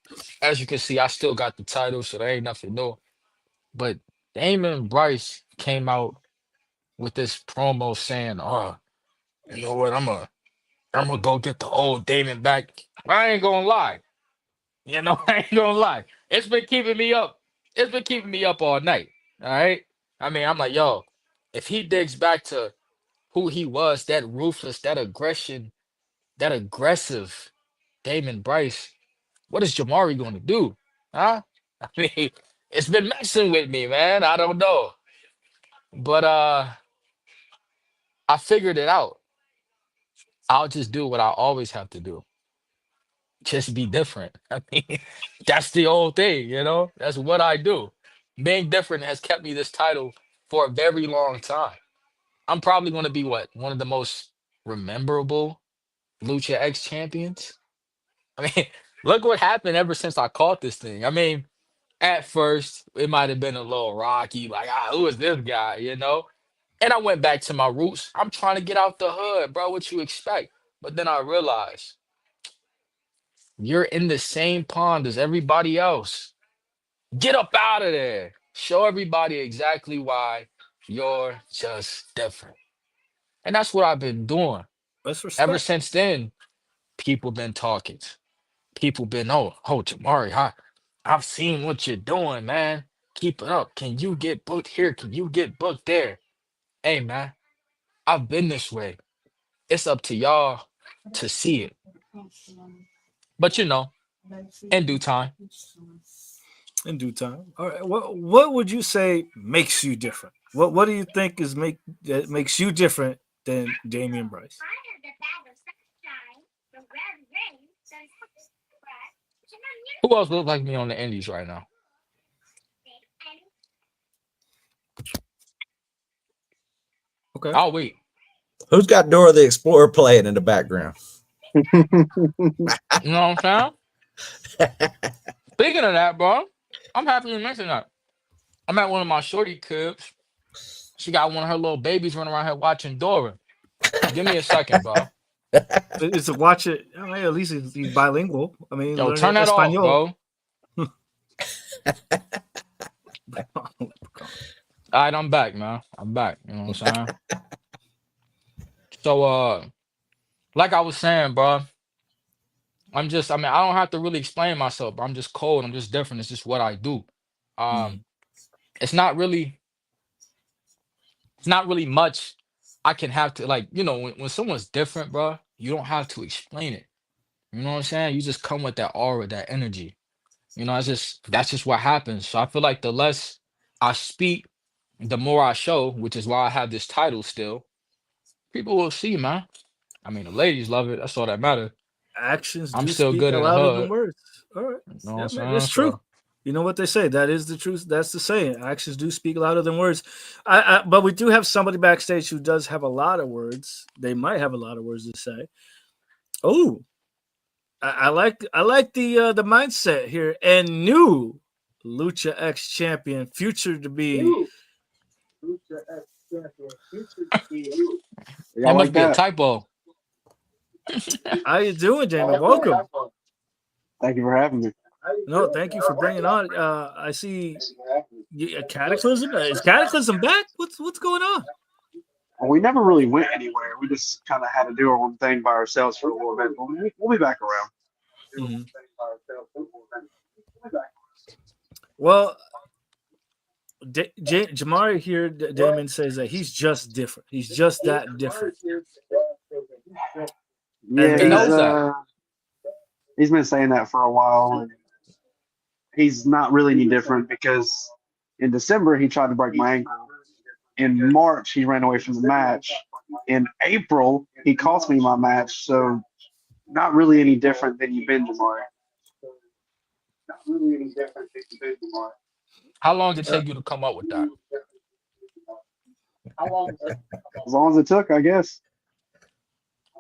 [SPEAKER 6] As you can see, I still got the title, so there ain't nothing new. But Damon Bryce came out with this promo saying, "Oh, you know what? I'm gonna go get the old Damon back." I ain't gonna lie. You know, I ain't gonna lie. It's been keeping me up. It's been keeping me up all night. All right. I mean, I'm like, yo, if he digs back to who he was, that ruthless, that aggression, that aggressive Damon Bryce, what is Jamari going to do? Huh? I mean, it's been messing with me, man. I don't know. But I figured it out. I'll just do what I always have to do. Just be different. I mean, that's the old thing, you know? That's what I do. Being different has kept me this title for a very long time. I'm probably going to be what? One of the most memorable Lucha X champions. I mean, look what happened ever since I caught this thing. I mean, at first, it might have been a little rocky, like, who is this guy, you know? And I went back to my roots. I'm trying to get out the hood, bro. What you expect? But then I realized you're in the same pond as everybody else. Get up out of there. Show everybody exactly why you're just different. And that's what I've been doing.
[SPEAKER 2] Let's
[SPEAKER 6] Ever
[SPEAKER 2] respect.
[SPEAKER 6] since then, people been talking. People been, oh, Jamari, I've seen what you're doing, man. Keep it up. Can you get booked here? Can you get booked there? Hey, man, I've been this way. It's up to y'all to see it. But you know, in due time.
[SPEAKER 2] In due time. All right. What would you say makes you different? What do you think that makes you different than Damian Bryce?
[SPEAKER 6] Who else looks like me on the Indies right now?
[SPEAKER 2] Okay.
[SPEAKER 6] I'll wait.
[SPEAKER 3] Who's got Dora the Explorer playing in the background?
[SPEAKER 6] You know what I'm saying? Speaking of that, bro, I'm happy you mentioned that. I'm at one of my shorty cribs. She got one of her little babies running around here watching Dora. Give me a second, bro.
[SPEAKER 2] It's to watch it. I mean, at least he's bilingual. I mean,
[SPEAKER 6] Yo,
[SPEAKER 2] learn
[SPEAKER 6] turn that off,
[SPEAKER 2] Espanol.
[SPEAKER 6] bro. All right, I'm back, man. I'm back. You know what I'm saying? So, like I was saying, bro, I don't have to really explain myself, bro. I'm just cold. I'm just different. It's just what I do. It's not really much I can have to, like, you know, when someone's different, bro, you don't have to explain it. You know what I'm saying? You just come with that aura, that energy. You know, that's just what happens. So I feel like the less I speak, the more I show, which is why I have this title still. People will see, man. I mean, the ladies love it. That's all that matters.
[SPEAKER 2] Actions
[SPEAKER 6] I'm
[SPEAKER 2] do
[SPEAKER 6] still
[SPEAKER 2] speak
[SPEAKER 6] good in the
[SPEAKER 2] louder than
[SPEAKER 6] hood.
[SPEAKER 2] words. All right.
[SPEAKER 6] You know what
[SPEAKER 2] Yeah,
[SPEAKER 6] I'm
[SPEAKER 2] man,
[SPEAKER 6] saying?
[SPEAKER 2] it's true.
[SPEAKER 6] So,
[SPEAKER 2] You know what they say. That is the truth. That's the saying. Actions do speak louder than words. But we do have somebody backstage who does have a lot of words. They might have a lot of words to say. Oh, I like the mindset here. And new Lucha X champion, future to be.
[SPEAKER 6] it must be a typo.
[SPEAKER 2] How you doing, Damon? Welcome.
[SPEAKER 7] Thank you for having me.
[SPEAKER 2] No, thank you for bringing on. I see a Cataclysm. Is Cataclysm back? What's going on?
[SPEAKER 7] Well, we never really went anywhere. We just kind of had to do our own thing by ourselves for a little bit. But we'll be back around.
[SPEAKER 2] Mm-hmm. Well, Jamari here, Damon says that he's just different. He's just that different.
[SPEAKER 7] Yeah,
[SPEAKER 6] He knows that.
[SPEAKER 7] he's been saying that for a while. And he's not really any different because in December he tried to break my ankle. In March he ran away from the match. In April he cost me my match. So not really any different than you've been, Jamari.
[SPEAKER 6] How long did it take you to come up with that?
[SPEAKER 7] As long as it took, I guess.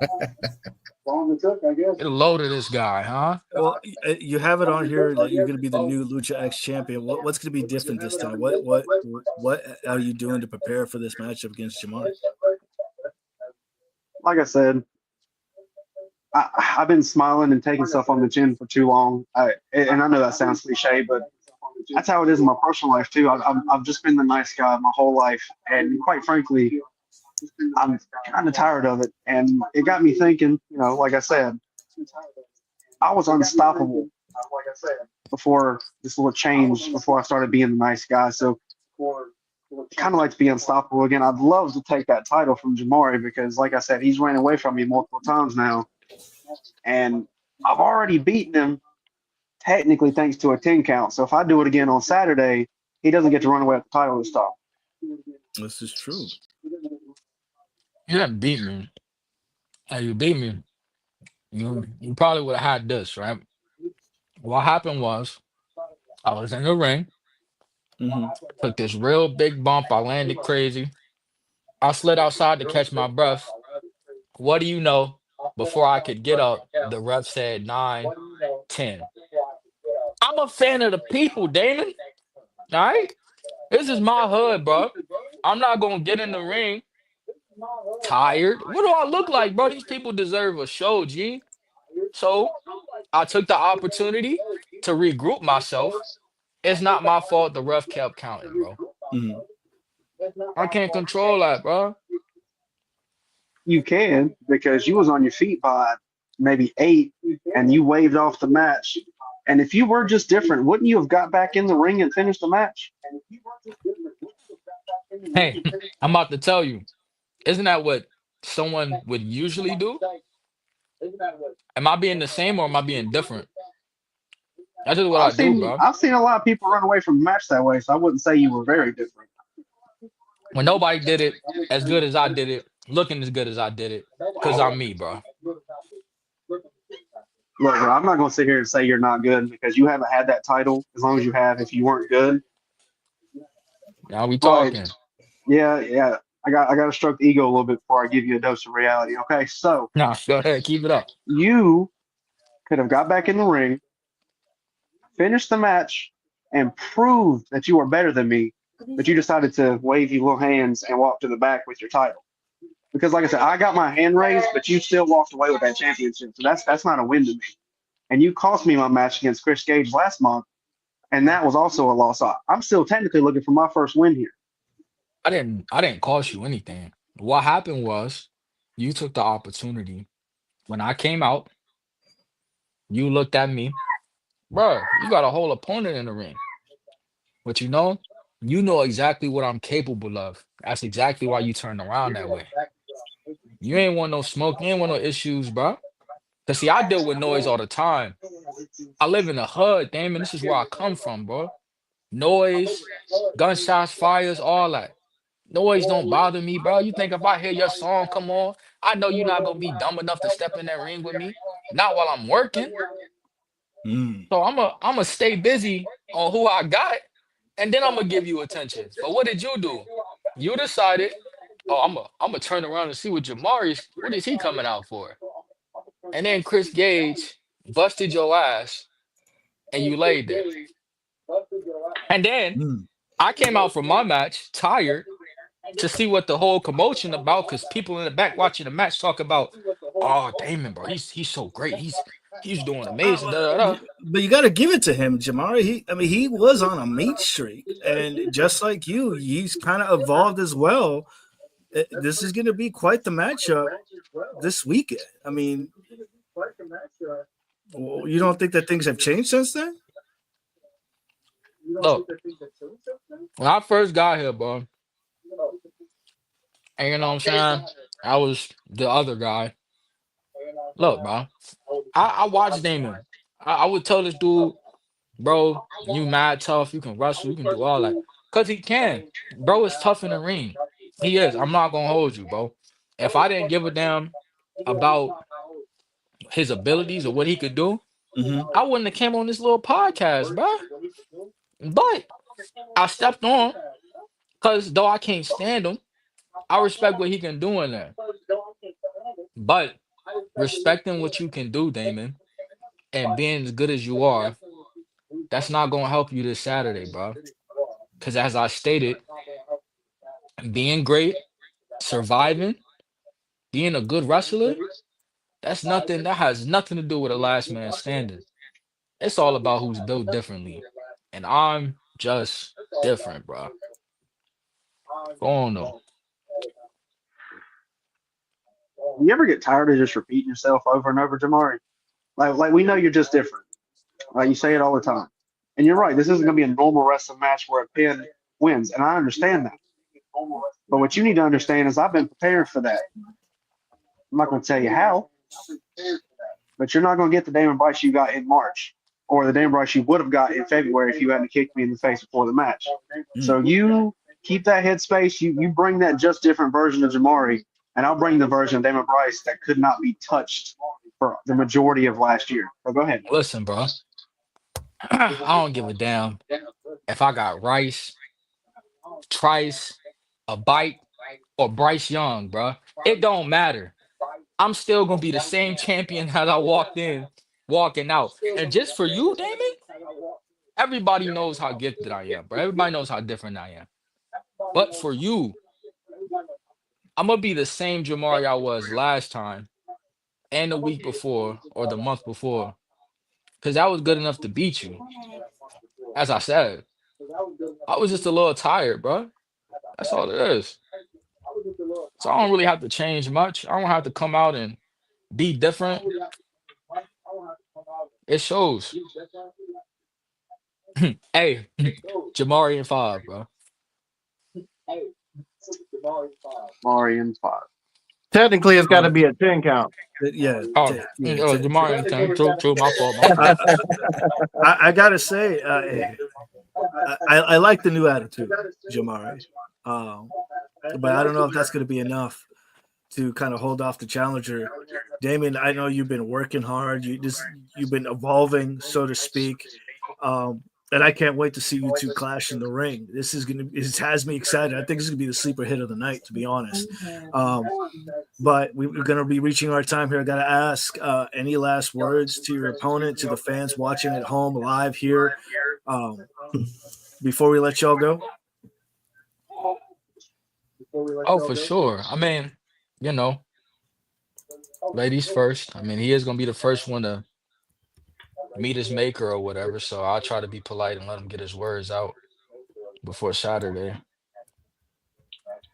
[SPEAKER 6] Get a load of this guy, huh?
[SPEAKER 2] Well, you have it on here that you're going to be the new Lucha X champion. What's going to be different this time? What are you doing to prepare for this matchup against Jamar?
[SPEAKER 7] Like I said, I've been smiling and taking stuff on the chin for too long. And I know that sounds cliche, but that's how it is in my personal life too. I've just been the nice guy my whole life, and quite frankly, I'm kind of tired of it. And it got me thinking. Like I said, I was unstoppable before this little change. Before I started being the nice guy, so kind of like to be unstoppable again. I'd love to take that title from Jamari because, like I said, he's ran away from me multiple times now, and I've already beaten him technically thanks to a 10 count. So if I do it again on Saturday, he doesn't get to run away with the title this time.
[SPEAKER 2] This is true.
[SPEAKER 6] You didn't beat me. Hey, you beat me. You probably would have had this, right? What happened was I was in the ring, took this real big bump. I landed crazy. I slid outside to catch my breath. What do you know? Before I could get up, the ref said 9, 10. I'm a fan of the people, Damon. All right? This is my hood, bro. I'm not going to get in the ring tired. What do I look like, bro? These people deserve a show, G. So I took the opportunity to regroup myself. It's not my fault the ref kept counting, bro. I can't control that, bro.
[SPEAKER 7] You can, because you was on your feet by maybe 8 and you waved off the match. And if you were just different, wouldn't you have got back in the ring and finished the match?
[SPEAKER 6] Hey, I'm about to tell you. Isn't that what someone would usually do? Am I being the same or am I being different? That's just what I do, bro.
[SPEAKER 7] I've seen a lot of people run away from the match that way, so I wouldn't say you were very different.
[SPEAKER 6] When nobody did it as good as I did it, looking as good as I did it, because I'm me, bro.
[SPEAKER 7] Look, bro, I'm not going to sit here and say you're not good because you haven't had that title as long as you have. If you weren't good,
[SPEAKER 6] now we talking.
[SPEAKER 7] Yeah. I got to stroke the ego a little bit before I give you a dose of reality. Okay, so
[SPEAKER 6] Nah, go ahead, keep it up.
[SPEAKER 7] You could have got back in the ring, finished the match, and proved that you are better than me, but you decided to wave your little hands and walk to the back with your title. Because, like I said, I got my hand raised, but you still walked away with that championship. So that's not a win to me. And you cost me my match against Chris Gage last month, and that was also a loss. I'm still technically looking for my first win here.
[SPEAKER 6] I didn't cost you anything. What happened was you took the opportunity. When I came out, you looked at me, bro. You got a whole opponent in the ring. But you know exactly what I'm capable of. That's exactly why you turned around that way. You ain't want no smoke. You ain't want no issues, bro. Cause see, I deal with noise all the time. I live in the hood, Damon. This is where I come from, bro. Noise, gunshots, fires, all that. Noise don't bother me, bro. You think if I hear your song come on, I know you're not gonna be dumb enough to step in that ring with me. Not while I'm working. So I'm stay busy on who I got, and then I'm gonna give you attention. But what did you do? You decided, oh, I'm gonna turn around and see what what is he coming out for? And then Chris Gage busted your ass, and you laid there. And then I came out from my match tired to see what the whole commotion about, because people in the back watching the match talk about, oh, Damon, bro, he's so great. He's doing amazing.
[SPEAKER 2] But you got to give it to him, Jamari. He was on a meat streak, and just like you, he's kind of evolved as well. This is going to be quite the matchup this weekend. You don't think that things have changed since then?
[SPEAKER 6] Look, when I first got here, bro, and you know what I'm saying, I was the other guy. Look, bro, I watched Damon. I would tell this dude, bro, you mad tough, you can wrestle, you can do all that. Because he can. Bro is tough in the ring. He is. I'm not going to hold you, bro. If I didn't give a damn about his abilities or what he could do, I wouldn't have came on this little podcast, bro. But I stepped on because though I can't stand him, I respect what he can do in there. But respecting what you can do, Damon, and being as good as you are, that's not gonna help you this Saturday, bro. Because as I stated, being great, surviving, being a good wrestler, that has nothing to do with a last man standing. It's all about who's built differently. And I'm just different, bro. Go on though.
[SPEAKER 7] You ever get tired of just repeating yourself over and over, Jamari? Like we know you're just different. Like you say it all the time. And you're right, this isn't gonna be a normal wrestling match where a pin wins. And I understand that. But what you need to understand is I've been prepared for that. I'm not gonna tell you how, but you're not gonna get the Damon Bryce you got in March or the Damon Bryce you would have got in February if you hadn't kicked me in the face before the match. So you keep that headspace, you bring that just different version of Jamari, and I'll bring the version of Damon Bryce that could not be touched for the majority of last year. So go ahead.
[SPEAKER 6] Listen, bro. I don't give a damn if I got Rice, Trice, a Bite, or Bryce Young, bro. It don't matter. I'm still gonna be the same champion that I walking out. And just for you, Damon, everybody knows how gifted I am, bro. Everybody knows how different I am. But for you, I'm gonna be the same Jamari I was last time and the week before or the month before. Because I was good enough to beat you. As I said, I was just a little tired, bro. That's all it is. So I don't really have to change much. I don't have to come out and be different. It shows. Hey, Jamari and 5, bro.
[SPEAKER 7] Jamari and 5.
[SPEAKER 1] Technically, it's got to be a 10 count.
[SPEAKER 2] Yeah.
[SPEAKER 6] Oh,
[SPEAKER 2] yeah,
[SPEAKER 6] Jamari and 10. True, my fault. My fault.
[SPEAKER 2] I gotta say, I like the new attitude, Jamari. But I don't know if that's going to be enough to kind of hold off the challenger. Damon, I know you've been working hard. You've been evolving, so to speak. And I can't wait to see you two clash in the ring. It has me excited. I think it's gonna be the sleeper hit of the night, to be honest. But we're gonna be reaching our time here. I gotta ask any last words to your opponent, to the fans watching at home, live here, before we let y'all go.
[SPEAKER 6] Oh, for sure. I mean, ladies first. I mean, he is gonna be the first one to meet his maker or whatever. So I'll try to be polite and let him get his words out before Saturday.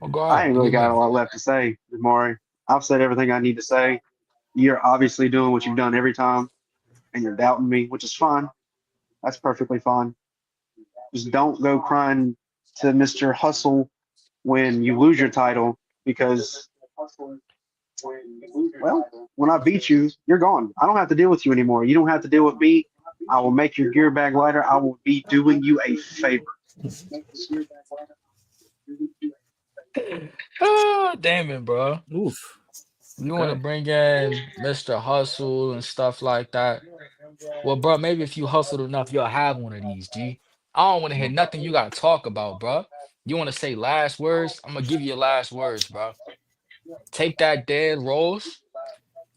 [SPEAKER 6] Well, go
[SPEAKER 7] I
[SPEAKER 6] ahead.
[SPEAKER 7] ain't really got a lot left to say, Jamari. I've said everything I need to say. You're obviously doing what you've done every time, and you're doubting me, which is fine. That's perfectly fine. Just don't go crying to Mr. Hustle when you lose your title, because, well, when I beat you, you're gone. I don't have to deal with you anymore. You don't have to deal with me. I will make your gear bag lighter. I will be doing you a favor.
[SPEAKER 6] Oh, damn it, bro.
[SPEAKER 2] Oof.
[SPEAKER 6] You want to bring in Mr. Hustle and stuff like that? Well, bro, maybe if you hustled enough, you'll have one of these, G. I don't want to hear nothing you got to talk about, bro. You want to say last words? I'm going to give you your last words, bro. Take that dead rose,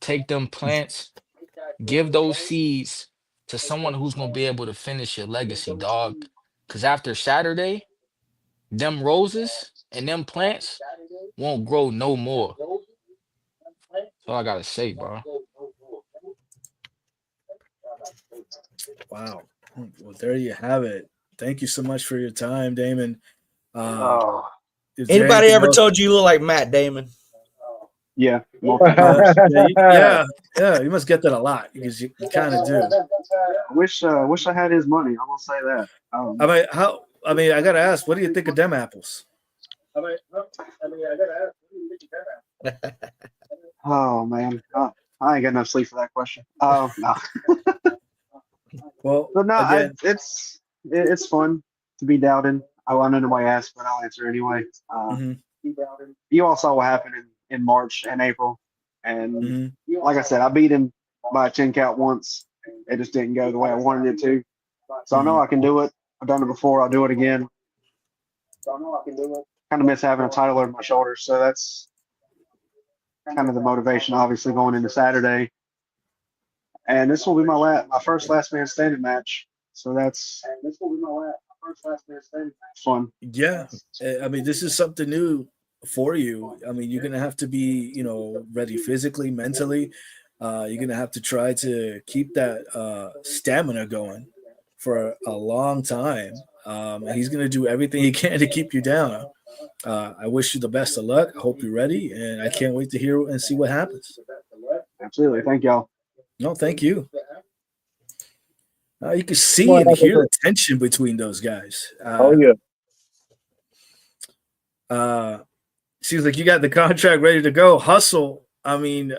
[SPEAKER 6] take them plants, give those seeds to someone who's going to be able to finish your legacy, dog. Because after Saturday, them roses and them plants won't grow no more. That's all I got to say, bro.
[SPEAKER 2] Wow. Well, there you have it. Thank you so much for your time, Damon.
[SPEAKER 3] Anybody ever told you look like Matt Damon?
[SPEAKER 7] Yeah.
[SPEAKER 2] Yeah. You must get that a lot, because you kind of do.
[SPEAKER 7] I wish I had his money. I will say that.
[SPEAKER 2] I gotta ask, what do you think of them apples?
[SPEAKER 7] Oh man, I ain't got enough sleep for that question. No.
[SPEAKER 2] Well,
[SPEAKER 7] but no,
[SPEAKER 2] again,
[SPEAKER 7] it's fun to be doubted. I know nobody asked, but I'll answer anyway. You all saw what happened in March and April, and like I said, I beat him by a 10 count once, it just didn't go the way I wanted it to. So I know I can do it. I've done it before. I'll do it again. Kind of miss having a title over my shoulders. So that's kind of the motivation, obviously, going into Saturday. And this will be my first last man standing match. So that's fun.
[SPEAKER 2] Yeah, I mean, this is something new for you. I mean, you're gonna have to be, ready physically, mentally. You're gonna have to try to keep that stamina going for a long time. He's gonna do everything he can to keep you down. I wish you the best of luck. I hope you're ready, and I can't wait to hear and see what happens.
[SPEAKER 7] Absolutely. Thank y'all.
[SPEAKER 2] No, thank you. You can see and hear the tension between those guys. Seems like you got the contract ready to go. Hustle. I mean,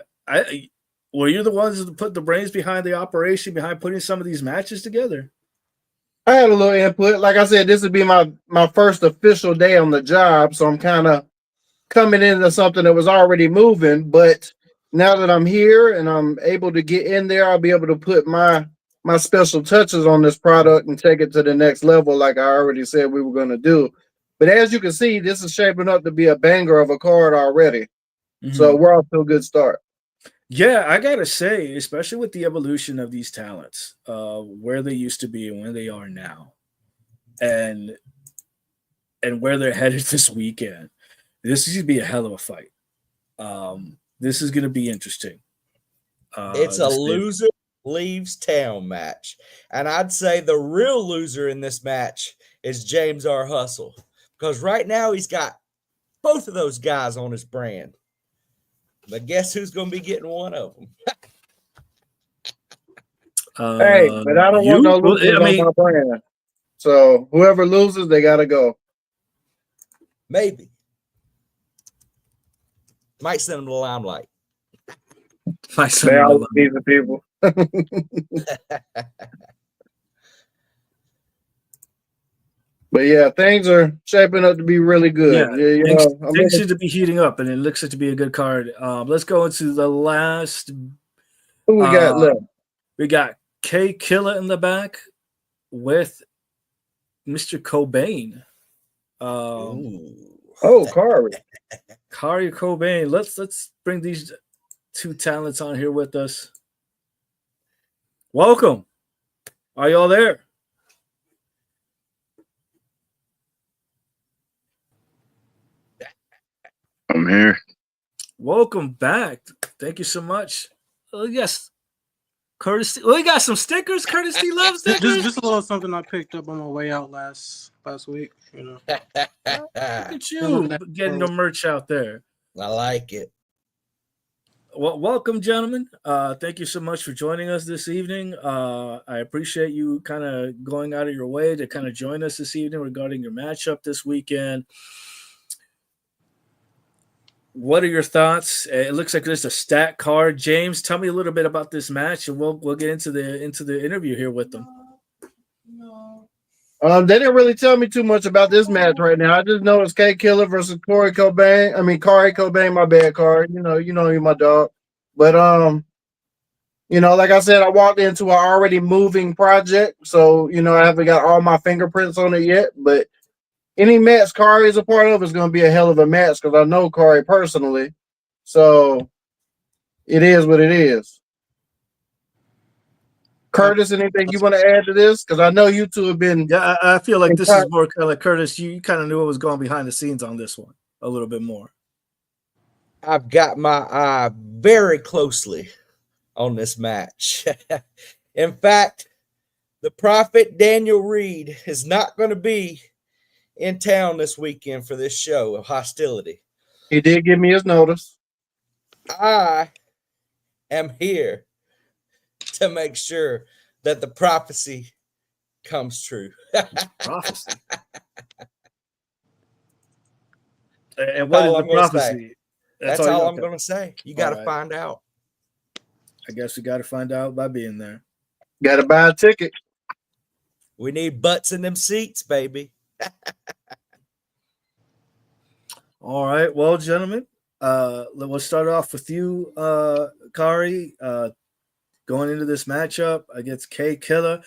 [SPEAKER 2] were you the ones that put the brains behind the operation, behind putting some of these matches together?
[SPEAKER 1] I had a little input. Like I said, this would be my first official day on the job, so I'm kind of coming into something that was already moving. But now that I'm here and I'm able to get in there, I'll be able to put my special touches on this product and take it to the next level, like I already said we were going to do. But as you can see, this is shaping up to be a banger of a card already. Mm-hmm. So we're off to a good start.
[SPEAKER 2] Yeah, I gotta say, especially with the evolution of these talents, where they used to be and where they are now, and where they're headed this weekend, this is gonna be a hell of a fight. This is gonna be interesting.
[SPEAKER 3] It's a loser leaves town match, and I'd say the real loser in this match is James R. Hustle, because right now he's got both of those guys on his brand. But guess who's going to be getting one of them?
[SPEAKER 1] Hey, but I don't want no losers on my brand. So whoever loses, they got to go.
[SPEAKER 3] Maybe. Might send them to the limelight.
[SPEAKER 1] They all decent people. But yeah, things are shaping up to be really good.
[SPEAKER 2] Yeah, things seem to be heating up, and it looks like to be a good card. Let's go into the last.
[SPEAKER 1] Who we got left?
[SPEAKER 2] We got K Killer in the back with Mr. Cobain.
[SPEAKER 1] Kari.
[SPEAKER 2] Kari Cobain. Let's bring these two talents on here with us. Welcome. Are y'all there?
[SPEAKER 8] I'm here.
[SPEAKER 2] Welcome back. Thank you so much. Yes, courtesy. We got some stickers. Courtesy love stickers.
[SPEAKER 9] Just a little something I picked up on my way out last week.
[SPEAKER 2] Look at you getting the merch out there.
[SPEAKER 3] I like it.
[SPEAKER 2] Well, welcome, gentlemen. Thank you so much for joining us this evening. I appreciate you kind of going out of your way to kind of join us this evening regarding your matchup this weekend. What are your thoughts? It looks like there's a stack card. James, tell me a little bit about this match, and we'll get into the interview here with them.
[SPEAKER 1] They didn't really tell me too much about this match right now. I just know it's K Killer versus Kari Cobain. My bad, Kari. You know you're my dog. But like I said, I walked into an already moving project, so I haven't got all my fingerprints on it yet. But any match Kari is a part of is going to be a hell of a match because I know Kari personally. So it is what it is. Curtis, anything you want to add to this? Because I know you two have been.
[SPEAKER 2] Yeah, I feel like this is more kind of like Curtis. You kind of knew what was going behind the scenes on this one a little bit more.
[SPEAKER 3] I've got my eye very closely on this match. In fact, the prophet Daniel Reed is not going to be in town this weekend for this show of hostility.
[SPEAKER 1] He did give me his notice.
[SPEAKER 3] I am here to make sure that the prophecy comes true.
[SPEAKER 2] Prophecy. And what is the prophecy?
[SPEAKER 3] That's all I'm going to say. You got to find out.
[SPEAKER 2] I guess we got to find out by being there.
[SPEAKER 1] Got to buy a ticket.
[SPEAKER 3] We need butts in them seats, baby.
[SPEAKER 2] All right. Well, gentlemen, let's start off with you, Kari. going into this matchup against K Killer.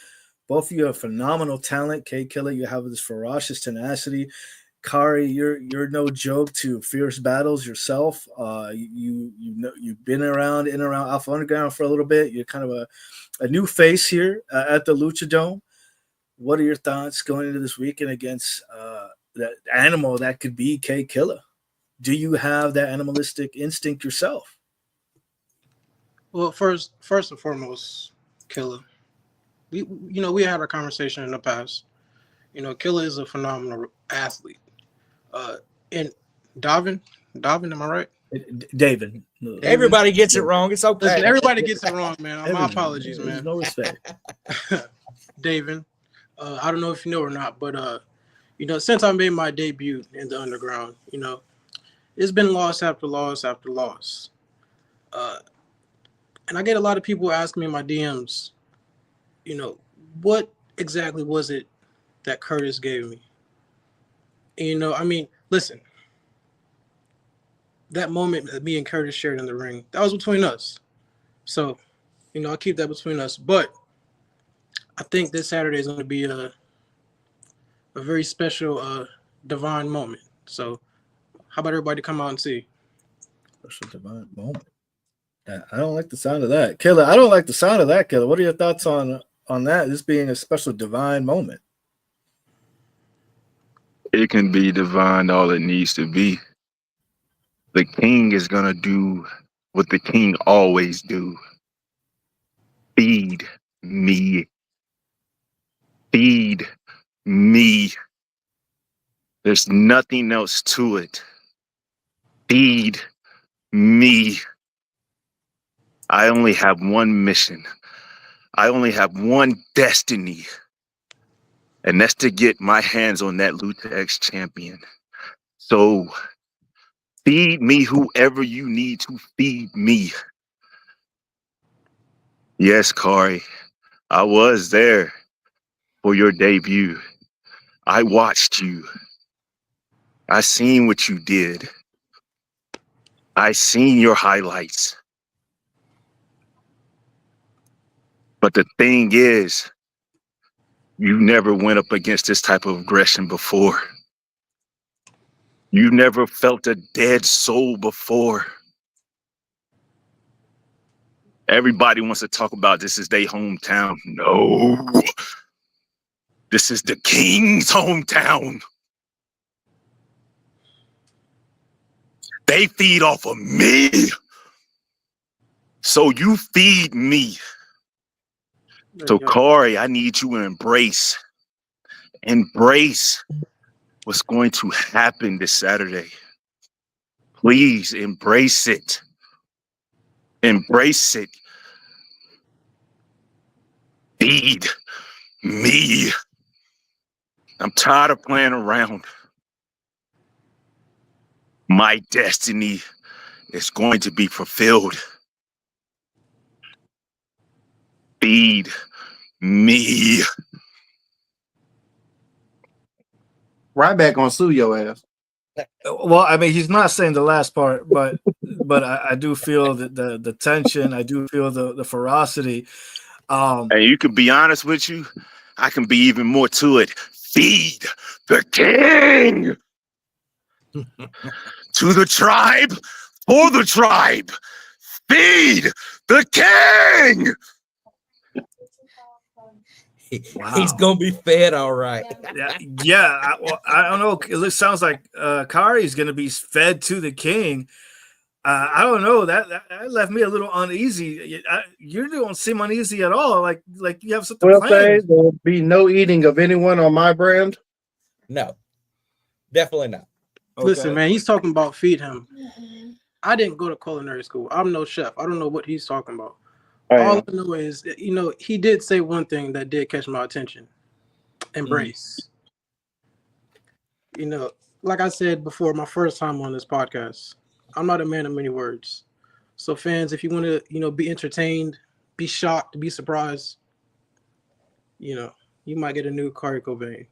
[SPEAKER 2] Both of you are phenomenal talent. K Killer, you have this ferocious tenacity. Kari, you're no joke to fierce battles yourself. You've been around in and around Alpha Underground for a little bit. You're kind of a new face here at the Lucha Dome. What are your thoughts going into this weekend against that animal that could be K Killer? Do you have that animalistic instinct yourself?
[SPEAKER 9] Well, first and foremost, Killer. We had our conversation in the past. Killer is a phenomenal athlete. And Davin, am I right?
[SPEAKER 2] David.
[SPEAKER 3] Everybody gets it wrong. It's okay.
[SPEAKER 9] Listen, everybody gets it wrong, man. My apologies, man.
[SPEAKER 2] There's no respect.
[SPEAKER 9] David, I don't know if you know or not, but since I made my debut in the underground, it's been loss after loss after loss. And I get a lot of people asking me in my DMs, what exactly was it that Curtis gave me? And, listen, that moment that me and Curtis shared in the ring, that was between us. So, I'll keep that between us. But I think this Saturday is going to be a very special divine moment. So how about everybody come out and see?
[SPEAKER 2] Special divine moment. I don't like the sound of that. Killer, I don't like the sound of that, Killer. What are your thoughts on that? This being a special divine moment.
[SPEAKER 8] It can be divine all it needs to be. The king is going to do what the king always do. Feed me. Feed me. There's nothing else to it. Feed me. I only have one mission. I only have one destiny. And that's to get my hands on that Lucha X champion. So feed me whoever you need to feed me. Yes, Kari, I was there for your debut. I watched you. I seen what you did. I seen your highlights. But the thing is, you never went up against this type of aggression before. You never felt a dead soul before. Everybody wants to talk about this is their hometown. No. This is the king's hometown. They feed off of me. So you feed me. So Kari, I need you to embrace what's going to happen this Saturday. Please embrace it. Embrace it. Feed me. I'm tired of playing around. My destiny is going to be fulfilled. Feed me.
[SPEAKER 1] Ryback gonna sue your ass.
[SPEAKER 2] Well, I mean, he's not saying the last part, but I do feel that the tension. I do feel the ferocity.
[SPEAKER 8] And you can be honest with you, I can be even more to it. Feed the king. To the tribe, for the tribe. Feed the king.
[SPEAKER 2] Wow.
[SPEAKER 3] He's gonna be fed all right.
[SPEAKER 2] Yeah. I don't know. It sounds like Kari is going to be fed to the king. I don't know. That left me a little uneasy. You don't seem uneasy at all. Like you have something planned.
[SPEAKER 1] Say there'll be no eating of anyone on my brand.
[SPEAKER 3] No, definitely not.
[SPEAKER 2] Okay.
[SPEAKER 9] Listen, man, he's talking about feed him. I didn't go to culinary school. I'm no chef. I don't know what he's talking about. All I know is, he did say one thing that did catch my attention. Embrace. Like I said before, my first time on this podcast, I'm not a man of many words. So fans, if you want to, be entertained, be shocked, be surprised, you might get a new Kari Cobain.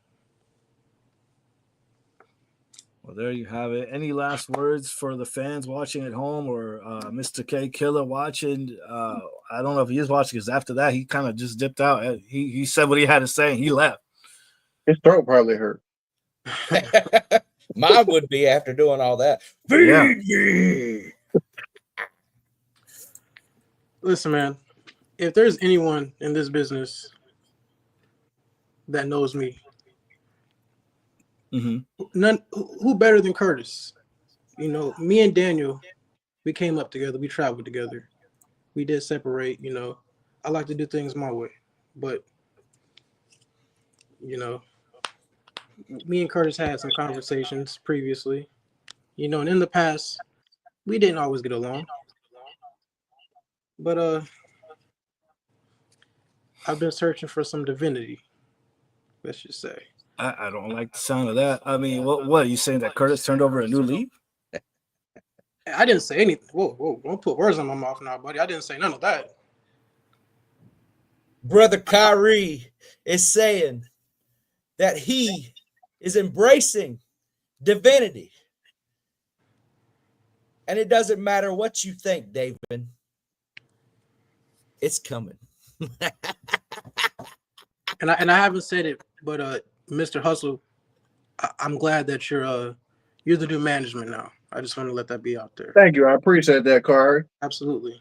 [SPEAKER 2] Well, there you have it. Any last words for the fans watching at home, or Mr. K Killer watching? I don't know if he is watching, because after that he kind of just dipped out. He said what he had to say and he left.
[SPEAKER 1] His throat probably hurt.
[SPEAKER 3] Mine would be after doing all that.
[SPEAKER 2] Yeah.
[SPEAKER 9] Listen, man, if there's anyone in this business that knows me, none who better than Curtis. You know, me and Daniel, we came up together, we traveled together. We did separate, you know. I like to do things my way. But, you know, me and Curtis had some conversations previously. You know, and in the past, we didn't always get along. But I've been searching for some divinity, let's just say.
[SPEAKER 2] I don't like the sound of that. I mean, what are you saying, that Curtis turned over a new leaf?
[SPEAKER 9] I didn't say anything. Whoa, don't put words in my mouth now, buddy. I didn't say none of that.
[SPEAKER 3] Brother Kyrie is saying that he is embracing divinity. And it doesn't matter what you think, David. It's coming.
[SPEAKER 9] And I haven't said it, but Mr. Hustle, I'm glad that you're the new management now. I just want to let that be out there.
[SPEAKER 1] Thank you. I appreciate that, Kari.
[SPEAKER 9] Absolutely.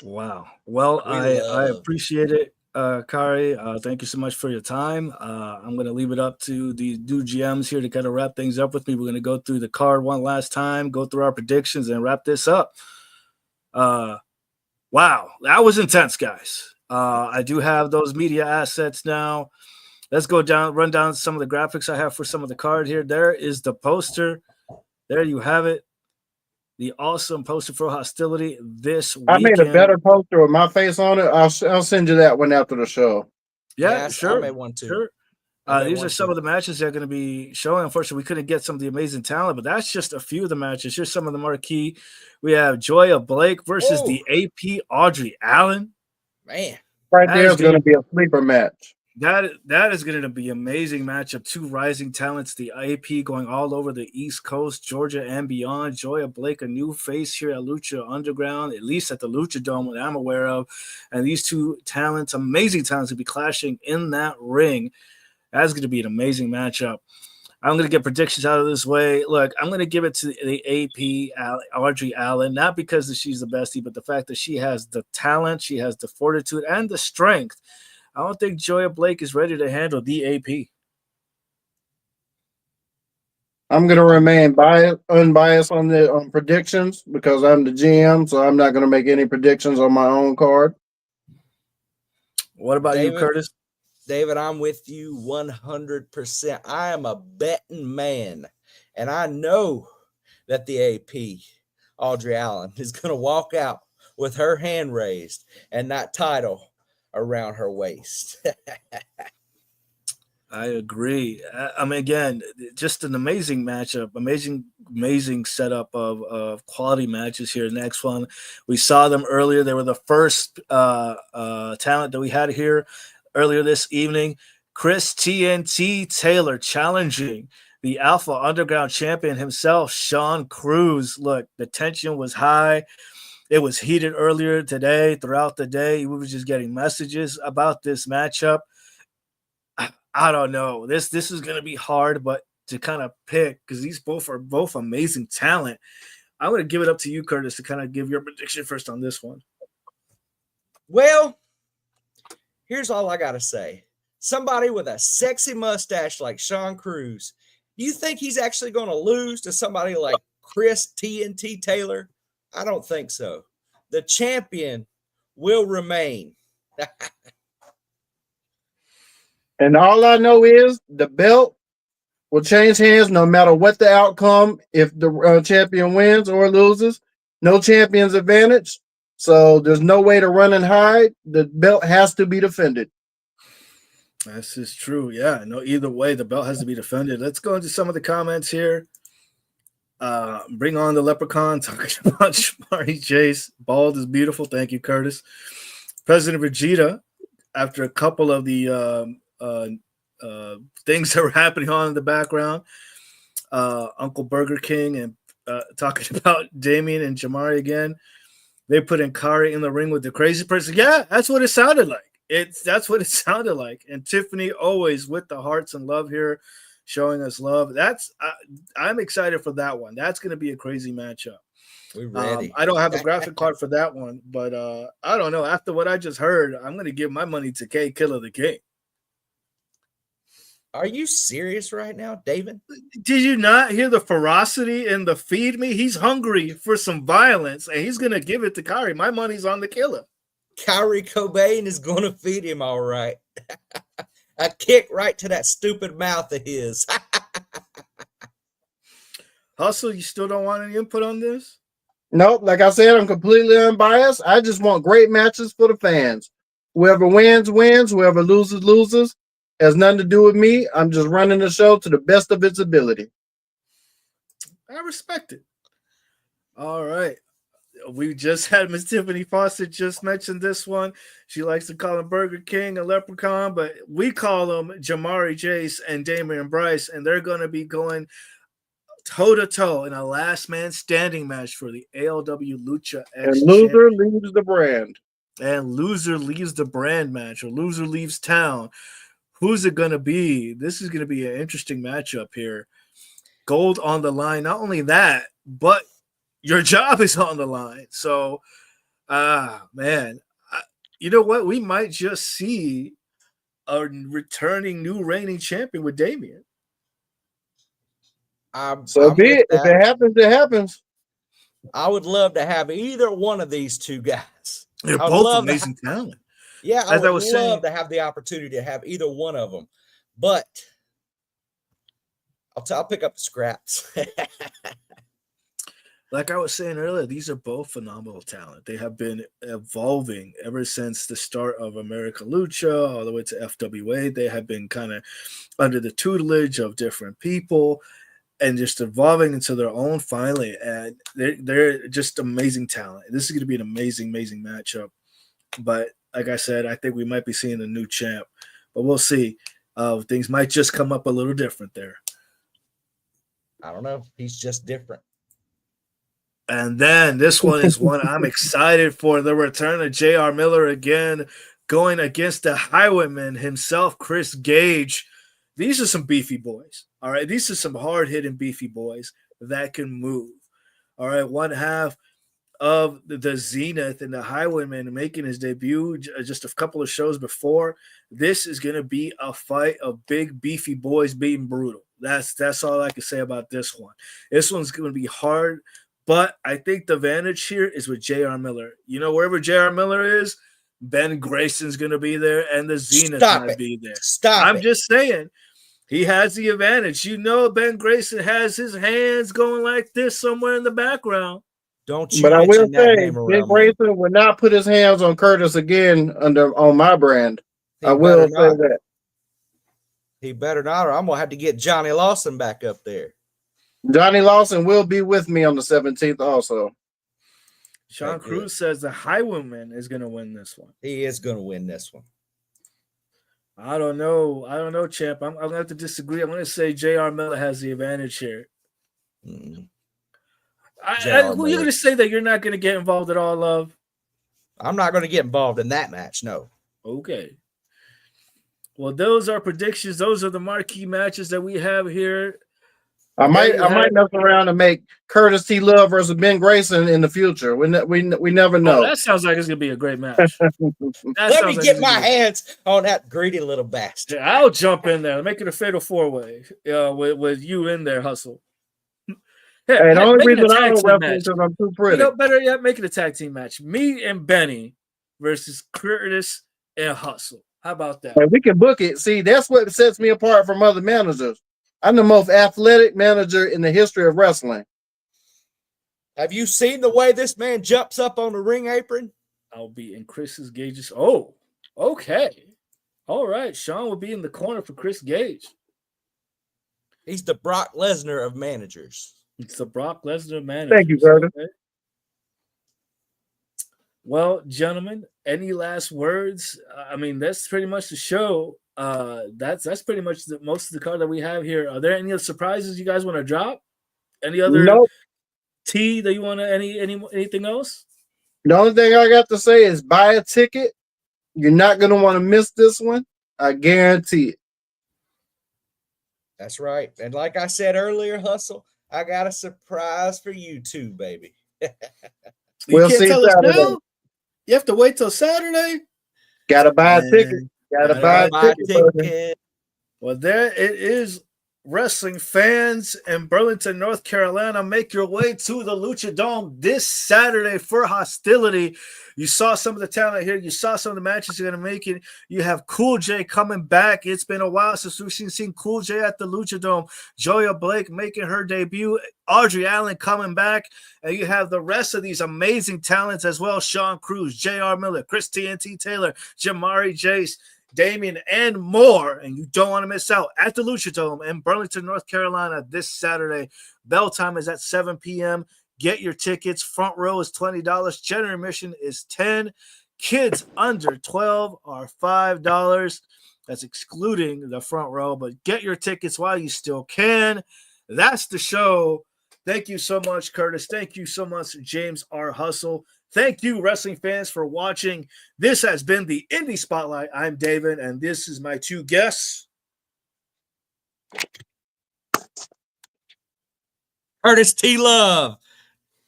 [SPEAKER 2] Wow. Well, I appreciate it, Kari. Thank you so much for your time. I'm going to leave it up to the new GMs here to kind of wrap things up with me. We're going to go through the card one last time, go through our predictions, and wrap this up. Wow, that was intense, guys. I do have those media assets now. Let's run down some of the graphics I have for some of the card here. There is the poster. There you have it. The awesome poster for Hostility this weekend.
[SPEAKER 1] I made a better poster with my face on it. I'll send you that one after the show.
[SPEAKER 2] Yeah, sure.
[SPEAKER 3] I made one too.
[SPEAKER 2] Sure. These are some of the matches that are going to be showing. Unfortunately, we couldn't get some of the amazing talent, but that's just a few of the matches. Here's some of the marquee. We have Joya Blake versus the AP Audrey Allen.
[SPEAKER 3] Man.
[SPEAKER 1] Right there is going to be a sleeper match.
[SPEAKER 2] That is going to be an amazing matchup. Two rising talents, the AP going all over the East Coast, Georgia and beyond. Joya Blake, a new face here at Lucha Underground, at least at the Lucha Dome that I'm aware of. And these two talents, amazing talents, will be clashing in that ring. That's going to be an amazing matchup. I'm going to get predictions out of this way. Look, I'm going to give it to the AP, Audrey Allen, not because she's the bestie, but the fact that she has the talent, she has the fortitude, and the strength. I don't think Joya Blake is ready to handle the AP.
[SPEAKER 1] I'm going to remain unbiased on predictions because I'm the GM, so I'm not going to make any predictions on my own card.
[SPEAKER 2] What about you, Curtis?
[SPEAKER 3] David, I'm with you 100%. I am a betting man, and I know that the AP, Audrey Allen, is going to walk out with her hand raised and that title around her waist.
[SPEAKER 2] I agree. I mean, again, just an amazing matchup, amazing setup of quality matches here. Next one, we saw them earlier. They were the first talent that we had here earlier this evening. Chris TNT Taylor challenging the Alpha Underground champion himself, Sean Cruz. Look, the tension was high. It was heated earlier today, throughout the day. We were just getting messages about this matchup. I don't know. This is going to be hard, but to kind of pick, because these are both amazing talent. I'm going to give it up to you, Curtis, to kind of give your prediction first on this one.
[SPEAKER 3] Well, here's all I got to say. Somebody with a sexy mustache like Sean Cruz, do you think he's actually going to lose to somebody like Chris TNT Taylor? I don't think so. The champion will remain.
[SPEAKER 1] And all I know is the belt will change hands no matter what the outcome. If the champion wins or loses, no champion's advantage. So there's no way to run and hide. The belt has to be defended.
[SPEAKER 2] This is true. Yeah, no, either way, the belt has to be defended. Let's go into some of the comments here. Bring on the leprechaun, talking about Shamari Chase. Bald is beautiful. Thank you, Curtis. President Vegeta, after a couple of the things that were happening on in the background. Uncle Burger King and talking about Damien and Jamari again. They put Nkari in the ring with the crazy person. Yeah, that's what it sounded like. That's what it sounded like. And Tiffany always with the hearts and love here, showing us love. I'm excited for that one. That's going to be a crazy matchup.
[SPEAKER 3] We're ready.
[SPEAKER 2] I don't have a graphic card for that one, but I don't know. After what I just heard, I'm going to give my money to K Killer the King.
[SPEAKER 3] Are you serious right now, David?
[SPEAKER 2] Did you not hear the ferocity in the feed me? He's hungry for some violence, and he's going to give it to Kyrie. My money's on the Killer.
[SPEAKER 3] Kyrie Cobain is going to feed him all right. A kick right to that stupid mouth of his.
[SPEAKER 2] Hustle, you still don't want any input on this?
[SPEAKER 1] Nope. Like I said, I'm completely unbiased. I just want great matches for the fans. Whoever wins, wins. Whoever loses, loses. Has nothing to do with me. I'm just running the show to the best of its ability.
[SPEAKER 2] I respect it. All right. We just had Miss Tiffany Fawcett just mentioned this one. She likes to call him Burger King, a leprechaun, but we call them Jamari Jace and Damian Bryce, and they're going to be going toe-to-toe in a last man standing match for the ALW Lucha X.
[SPEAKER 1] And loser leaves the brand.
[SPEAKER 2] And loser leaves the brand match, or loser leaves town. Who's it going to be? This is going to be an interesting matchup here. Gold on the line. Not only that, but your job is on the line. So, man, you know what? We might just see a returning new reigning champion with Damien.
[SPEAKER 1] So be it. If it happens, it happens.
[SPEAKER 3] I would love to have either one of these two guys.
[SPEAKER 2] They're both amazing talent.
[SPEAKER 3] Yeah, I would love to have the opportunity to have either one of them, but I'll pick up the scraps.
[SPEAKER 2] Like I was saying earlier, these are both phenomenal talent. They have been evolving ever since the start of America Lucha all the way to FWA. They have been kind of under the tutelage of different people and just evolving into their own finally. And they're just amazing talent. This is going to be an amazing, amazing matchup. But like I said, I think we might be seeing a new champ, but we'll see. Things might just come up a little different there.
[SPEAKER 3] I don't know. He's just different.
[SPEAKER 2] And then this one is one I'm excited for. The return of J.R. Miller again, going against the Highwayman himself, Chris Gage. These are some beefy boys. All right. These are some hard-hitting beefy boys that can move. All right. One half of the Zenith and the Highwayman making his debut just a couple of shows before. This is going to be a fight of big beefy boys being brutal. That's all I can say about this one. This one's going to be hard, but I think the advantage here is with J.R. Miller. You know, wherever J.R. Miller is, Ben Grayson's going to be there and the Zenith might be there. I'm just saying, he has the advantage. You know, Ben Grayson has his hands going like this somewhere in the background.
[SPEAKER 3] Don't you?
[SPEAKER 1] But I will say, Ben Grayson will not put his hands on Curtis again on my brand. I will say that.
[SPEAKER 3] He better not, or I'm gonna have to get Johnny Lawson back up there.
[SPEAKER 1] Johnny Lawson will be with me on the 17th also.
[SPEAKER 2] Sean Cruz says the Highwayman is going to win this one.
[SPEAKER 3] He is going to win this one.
[SPEAKER 2] I don't know, champ. I'm going to have to disagree. I'm going to say J.R. Miller has the advantage here.
[SPEAKER 3] Mm.
[SPEAKER 2] You're going to say that you're not going to get involved at all, Love?
[SPEAKER 3] I'm not going to get involved in that match, no.
[SPEAKER 2] Okay. Well, those are predictions. Those are the marquee matches that we have here.
[SPEAKER 1] I might mess around and make Curtis T. Love versus Ben Grayson in the future. We never know.
[SPEAKER 2] That sounds like it's gonna be a great match.
[SPEAKER 3] Let me get my hands on that greedy little bastard.
[SPEAKER 2] Yeah, I'll jump in there. Make it a fatal 4-way. With you in there, Hustle.
[SPEAKER 1] Hey, the only reason I don't wrestle is because I'm too pretty.
[SPEAKER 2] You know, better yet, make it a tag team match. Me and Benny versus Curtis and Hustle. How about that?
[SPEAKER 1] And we can book it. See, that's what sets me apart from other managers. I'm the most athletic manager in the history of wrestling.
[SPEAKER 3] Have you seen the way this man jumps up on the ring apron?
[SPEAKER 2] I'll be in Chris's Gage's. Oh, okay. All right. Sean will be in the corner for Chris Gage.
[SPEAKER 3] He's the Brock Lesnar of managers.
[SPEAKER 2] It's the Brock Lesnar manager.
[SPEAKER 1] Thank you, brother. Okay.
[SPEAKER 2] Well, gentlemen, any last words? I mean, that's pretty much the show. That's pretty much most of the card that we have here. Are there any other surprises you guys want to drop? Any other
[SPEAKER 1] Nope.
[SPEAKER 2] tea that you want to anything else?
[SPEAKER 1] The only thing I got to say is buy a ticket. You're not gonna want to miss this one. I guarantee it.
[SPEAKER 3] That's right. And like I said earlier, Hustle, I got a surprise for you too, baby.
[SPEAKER 2] You
[SPEAKER 1] We'll
[SPEAKER 2] can't
[SPEAKER 1] see
[SPEAKER 2] tell us
[SPEAKER 1] Saturday.
[SPEAKER 2] now? You have to wait till Saturday?
[SPEAKER 1] Gotta buy a ticket. Gotta buy a ticket. Brother.
[SPEAKER 2] Well, there it is. Wrestling fans in Burlington, North Carolina, make your way to the Lucha Dome this Saturday for hostility. You saw some of the talent here. You saw some of the matches you're going to make it. You have Cool J coming back. It's been a while since we've seen Cool J at the Lucha Dome. Joya Blake making her debut. Audrey Allen coming back. And you have the rest of these amazing talents as well. Sean Cruz, J.R. Miller, Chris TNT Taylor, Jamari Jace, Damien, and more. And you don't want to miss out at the Lucha Dome in Burlington, North Carolina this Saturday. Bell time is at 7 p.m. Get your tickets. Front row is $20. General admission is $10. Kids under 12 are $5. That's excluding the front row, but get your tickets while you still can. That's the show. Thank you so much, Curtis. Thank you so much, James R. Hustle. Thank you, wrestling fans, for watching. This has been the Indie Spotlight. I'm David, and this is my two guests.
[SPEAKER 3] Curtis T. Love.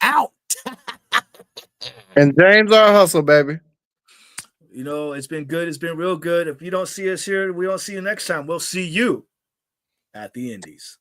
[SPEAKER 3] Out.
[SPEAKER 1] And James R. Hustle, baby.
[SPEAKER 2] You know, it's been good. It's been real good. If you don't see us here, we don't see you next time. We'll see you at the Indies.